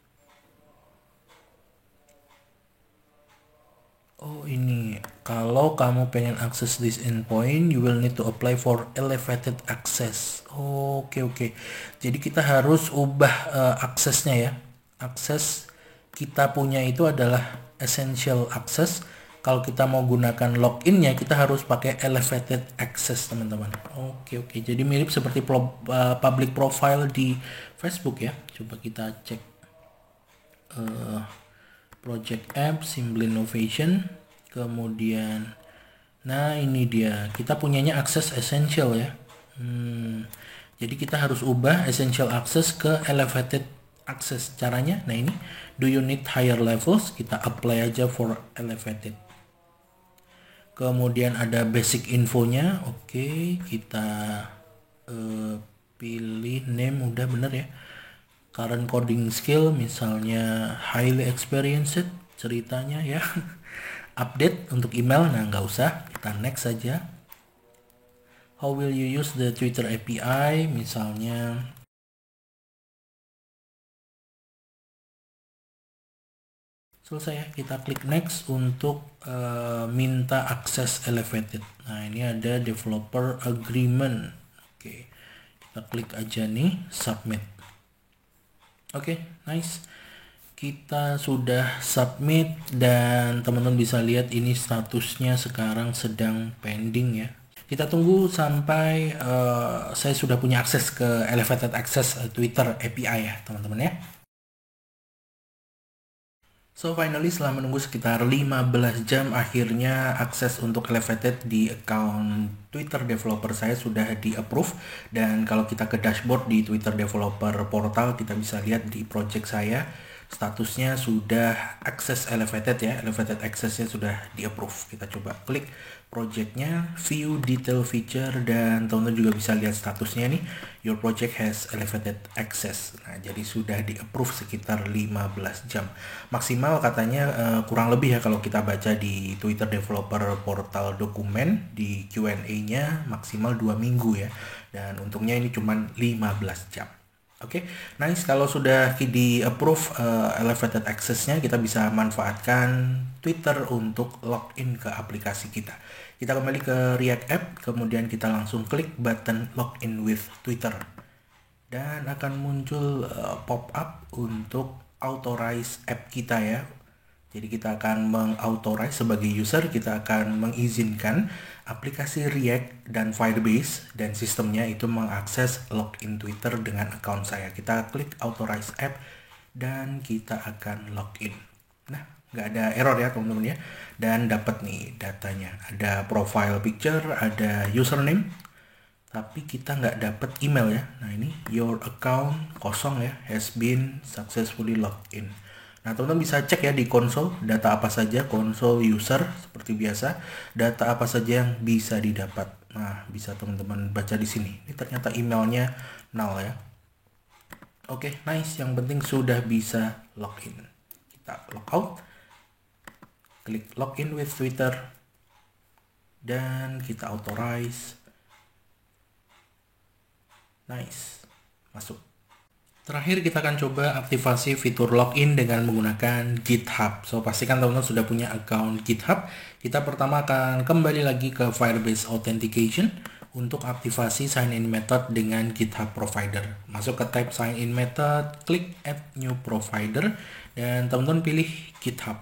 Oh ini, kalau kamu pengen akses this endpoint, you will need to apply for elevated access. Oke. Jadi kita harus ubah aksesnya ya. Akses kita punya itu adalah essential access. Kalau kita mau gunakan loginnya, kita harus pakai elevated access, teman-teman. Oke. Jadi mirip seperti public profile di Facebook ya. Coba kita cek. Project app, Simple Innovation, kemudian nah ini dia, kita punyanya akses essential ya. Jadi kita harus ubah essential access ke elevated access. Caranya, nah ini, do you need higher levels, kita apply aja for elevated. Kemudian ada basic infonya, oke, kita pilih name, udah bener ya. Current coding skill misalnya highly experienced ceritanya ya. Update untuk email, nah nggak usah, kita next saja. How will you use the Twitter API misalnya. Selesai ya, kita klik next untuk minta akses elevated. Nah ini ada developer agreement. Oke, kita klik aja nih, submit. Oke, nice. Kita sudah submit dan teman-teman bisa lihat ini statusnya sekarang sedang pending ya. Kita tunggu sampai saya sudah punya akses ke elevated access Twitter API ya, teman-teman ya. So finally setelah menunggu sekitar 15 jam, akhirnya akses untuk elevated di account Twitter developer saya sudah di approve. Dan kalau kita ke dashboard di Twitter developer portal, kita bisa lihat di project saya statusnya sudah akses elevated ya, elevated accessnya sudah di approve. Kita coba klik projectnya, view detail feature, dan teman-teman juga bisa lihat statusnya nih, your project has elevated access. Nah jadi sudah di approve sekitar 15 jam maksimal katanya, kurang lebih ya kalau kita baca di Twitter developer portal dokumen di Q&A nya maksimal 2 minggu ya, dan untungnya ini cuma 15 jam. Oke, nice. Kalau sudah di approve elevated access-nya, kita bisa manfaatkan Twitter untuk login ke aplikasi kita. Kita kembali ke React App, kemudian kita langsung klik button login with Twitter. Dan akan muncul pop-up untuk authorize app kita ya. Jadi kita akan mengauthorize sebagai user, kita akan mengizinkan aplikasi React dan Firebase dan sistemnya itu mengakses login Twitter dengan account saya. Kita klik authorize app dan kita akan login. Nah, nggak ada error ya teman-teman ya. Dan dapat nih datanya. Ada profile picture, ada username, tapi kita nggak dapat email ya. Nah ini your account kosong ya, has been successfully logged in. Nah teman-teman bisa cek ya di konsol, data apa saja, konsol user seperti biasa, data apa saja yang bisa didapat. Nah bisa teman-teman baca di sini. Ini ternyata emailnya null ya. Oke, nice. Yang penting sudah bisa login. Kita log out, klik login with Twitter, dan kita authorize. Nice, masuk. Terakhir kita akan coba aktivasi fitur login dengan menggunakan GitHub. So pastikan teman-teman sudah punya account GitHub. Kita pertama akan kembali lagi ke Firebase Authentication untuk aktivasi sign in method dengan GitHub provider. Masuk ke tab sign in method, klik add new provider, dan teman-teman pilih GitHub.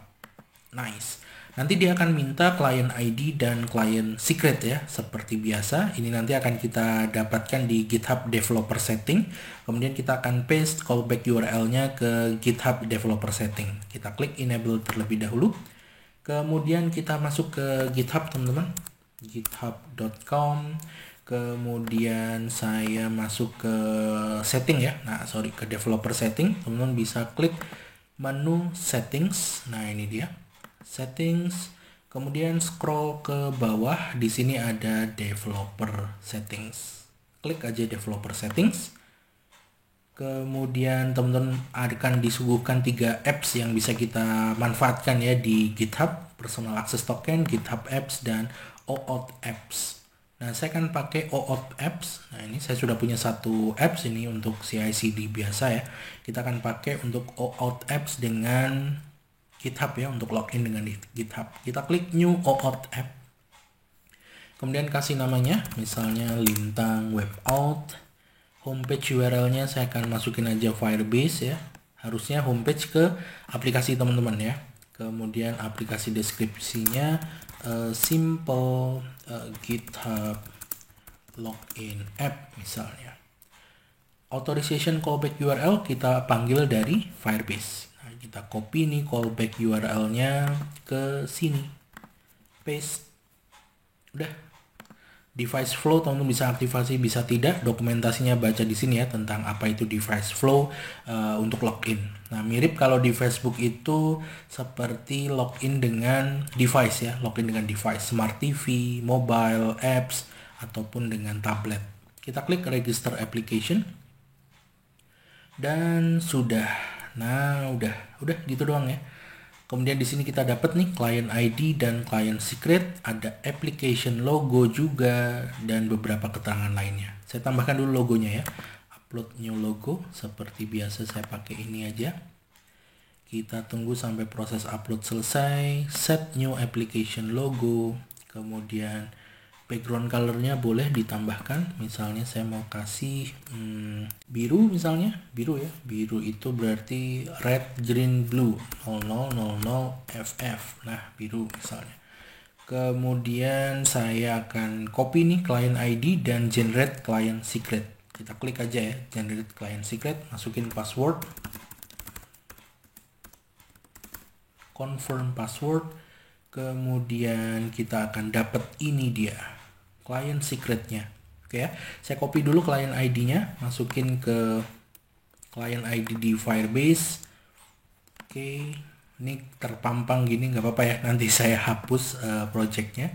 Nice. Nanti dia akan minta client ID dan client secret ya, seperti biasa. Ini nanti akan kita dapatkan di GitHub Developer Setting. Kemudian kita akan paste callback URL-nya ke GitHub Developer Setting. Kita klik enable terlebih dahulu. Kemudian kita masuk ke GitHub teman-teman, github.com. Kemudian saya masuk ke setting ya. Nah, sorry, ke developer setting. Teman-teman bisa klik menu settings. Nah, ini dia. Settings, kemudian scroll ke bawah, di sini ada developer settings. Klik aja developer settings. Kemudian teman-teman akan disuguhkan 3 apps yang bisa kita manfaatkan ya di GitHub, Personal Access Token, GitHub Apps, dan OAuth Apps. Nah, saya akan pakai OAuth Apps. Nah, ini saya sudah punya satu apps ini untuk CI/CD biasa ya. Kita akan pakai untuk OAuth Apps dengan GitHub ya, untuk login dengan GitHub. Kita klik New OAuth App. Kemudian kasih namanya, misalnya Lintang Webauth. Homepage URL-nya saya akan masukin aja Firebase ya. Harusnya homepage ke aplikasi teman-teman ya. Kemudian aplikasi deskripsinya simple GitHub login app misalnya. Authorization callback URL kita panggil dari Firebase. Nah, kita copy nih callback URL-nya ke sini. Paste. Udah. Device flow teman-teman bisa aktifasi bisa tidak, dokumentasinya baca di sini ya tentang apa itu device flow untuk login. Nah, mirip kalau di Facebook itu seperti login dengan device ya, login dengan device Smart TV, mobile, apps ataupun dengan tablet. Kita klik register application dan sudah. Nah, udah gitu doang ya. Kemudian di sini kita dapat nih client ID dan client secret, ada application logo juga dan beberapa keterangan lainnya. Saya tambahkan dulu logonya ya. Upload new logo seperti biasa saya pakai ini aja. Kita tunggu sampai proses upload selesai. Set new application logo. Kemudian background colornya boleh ditambahkan. Misalnya saya mau kasih biru misalnya. Biru ya. Biru itu berarti red, green, blue. 0000 FF. Nah, biru misalnya. Kemudian saya akan copy nih client ID dan generate client secret. Kita klik aja ya. Generate client secret. Masukin password. Confirm password. Kemudian kita akan dapat ini dia client secretnya. Oke ya, saya copy dulu client ID-nya, masukin ke client ID di Firebase. Oke, ini terpampang gini nggak apa-apa ya, nanti saya hapus projectnya.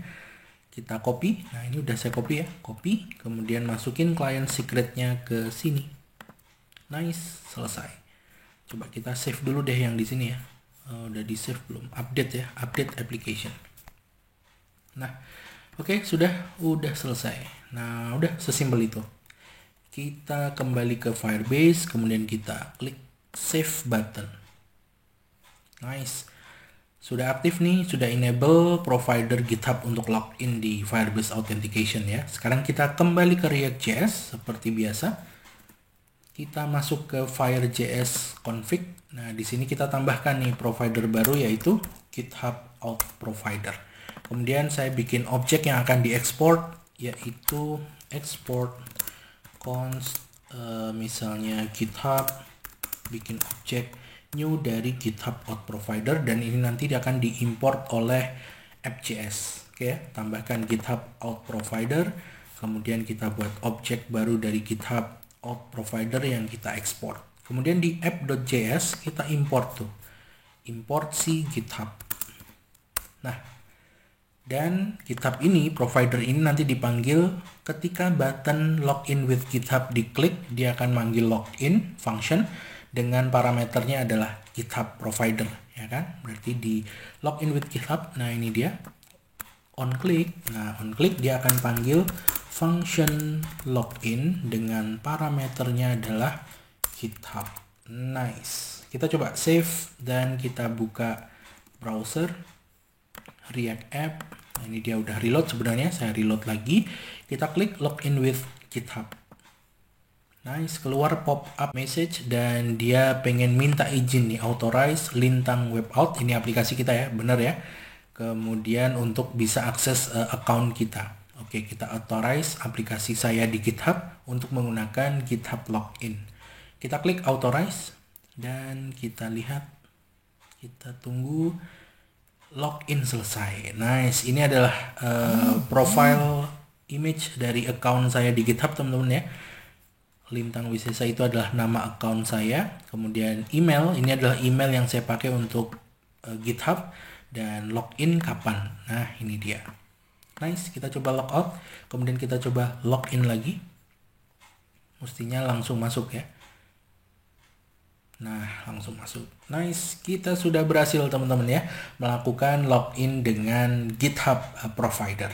Kita copy. Nah, ini udah saya copy ya, copy, kemudian masukin client secretnya ke sini. Nice, selesai. Coba kita save dulu deh yang di sini ya. Udah di save belum? Update ya, update application. Nah, oke, sudah selesai. Nah, udah sesimpel itu. Kita kembali ke Firebase, kemudian kita klik save button. Nice. Sudah aktif nih, sudah enable provider GitHub untuk login di Firebase Authentication ya. Sekarang kita kembali ke React.js seperti biasa. Kita masuk ke Fire.js config. Nah, di sini kita tambahkan nih provider baru yaitu GitHub Auth Provider. Kemudian saya bikin objek yang akan diekspor yaitu export const misalnya GitHub, bikin objek new dari GitHub Auth Provider dan ini nanti akan diimport oleh app.js. Oke, tambahkan GitHub Auth Provider, kemudian kita buat objek baru dari GitHub Auth Provider yang kita ekspor. Kemudian di app.js kita import tuh. Import si GitHub. Nah, dan GitHub ini, provider ini nanti dipanggil ketika button login with GitHub diklik, dia akan manggil login function dengan parameternya adalah GitHub provider, ya kan? Berarti di login with GitHub. Nah, ini dia. On click. Nah, on click dia akan panggil function login dengan parameternya adalah GitHub. Nice. Kita coba save dan kita buka browser React App. Nah, ini dia udah reload sebenarnya. Saya reload lagi. Kita klik login with GitHub. Nice. Keluar pop-up message dan dia pengen minta izin nih, authorize Lintang Webauth. Ini aplikasi kita ya, bener ya. Kemudian untuk bisa akses account kita. Oke, kita authorize aplikasi saya di GitHub untuk menggunakan GitHub login. Kita klik authorize dan kita lihat, kita tunggu login selesai. Nice, ini adalah profile image dari account saya di GitHub teman-teman ya. Lintang Wisesa itu adalah nama account saya. Kemudian email, ini adalah email yang saya pakai untuk GitHub. Dan login kapan? Nah, ini dia. Nice, kita coba logout. Kemudian kita coba login lagi. Mestinya langsung masuk ya. Nah, langsung masuk. Nice, kita sudah berhasil teman-teman ya melakukan login dengan GitHub provider.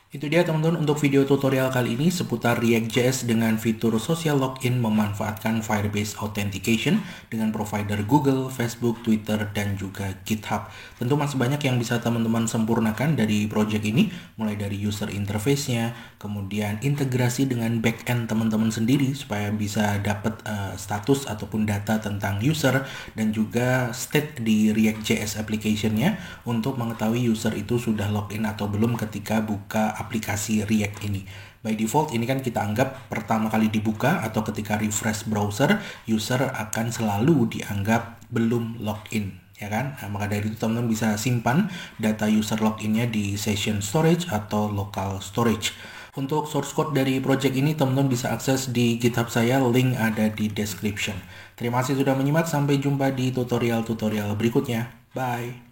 Itu dia teman-teman untuk video tutorial kali ini seputar React.js dengan fitur social login memanfaatkan Firebase Authentication dengan provider Google, Facebook, Twitter, dan juga GitHub. Tentu masih banyak yang bisa teman-teman sempurnakan dari project ini, mulai dari user interface-nya, kemudian integrasi dengan backend teman-teman sendiri supaya bisa dapat status ataupun data tentang user, dan juga state di React.js application-nya untuk mengetahui user itu sudah login atau belum ketika buka aplikasi React ini. By default ini kan kita anggap pertama kali dibuka atau ketika refresh browser, user akan selalu dianggap belum login, ya kan? Nah, maka dari itu teman-teman bisa simpan data user loginnya di session storage atau local storage. Untuk source code dari project ini teman-teman bisa akses di GitHub saya, link ada di description. Terima kasih sudah menyimak, sampai jumpa di tutorial-tutorial berikutnya. Bye!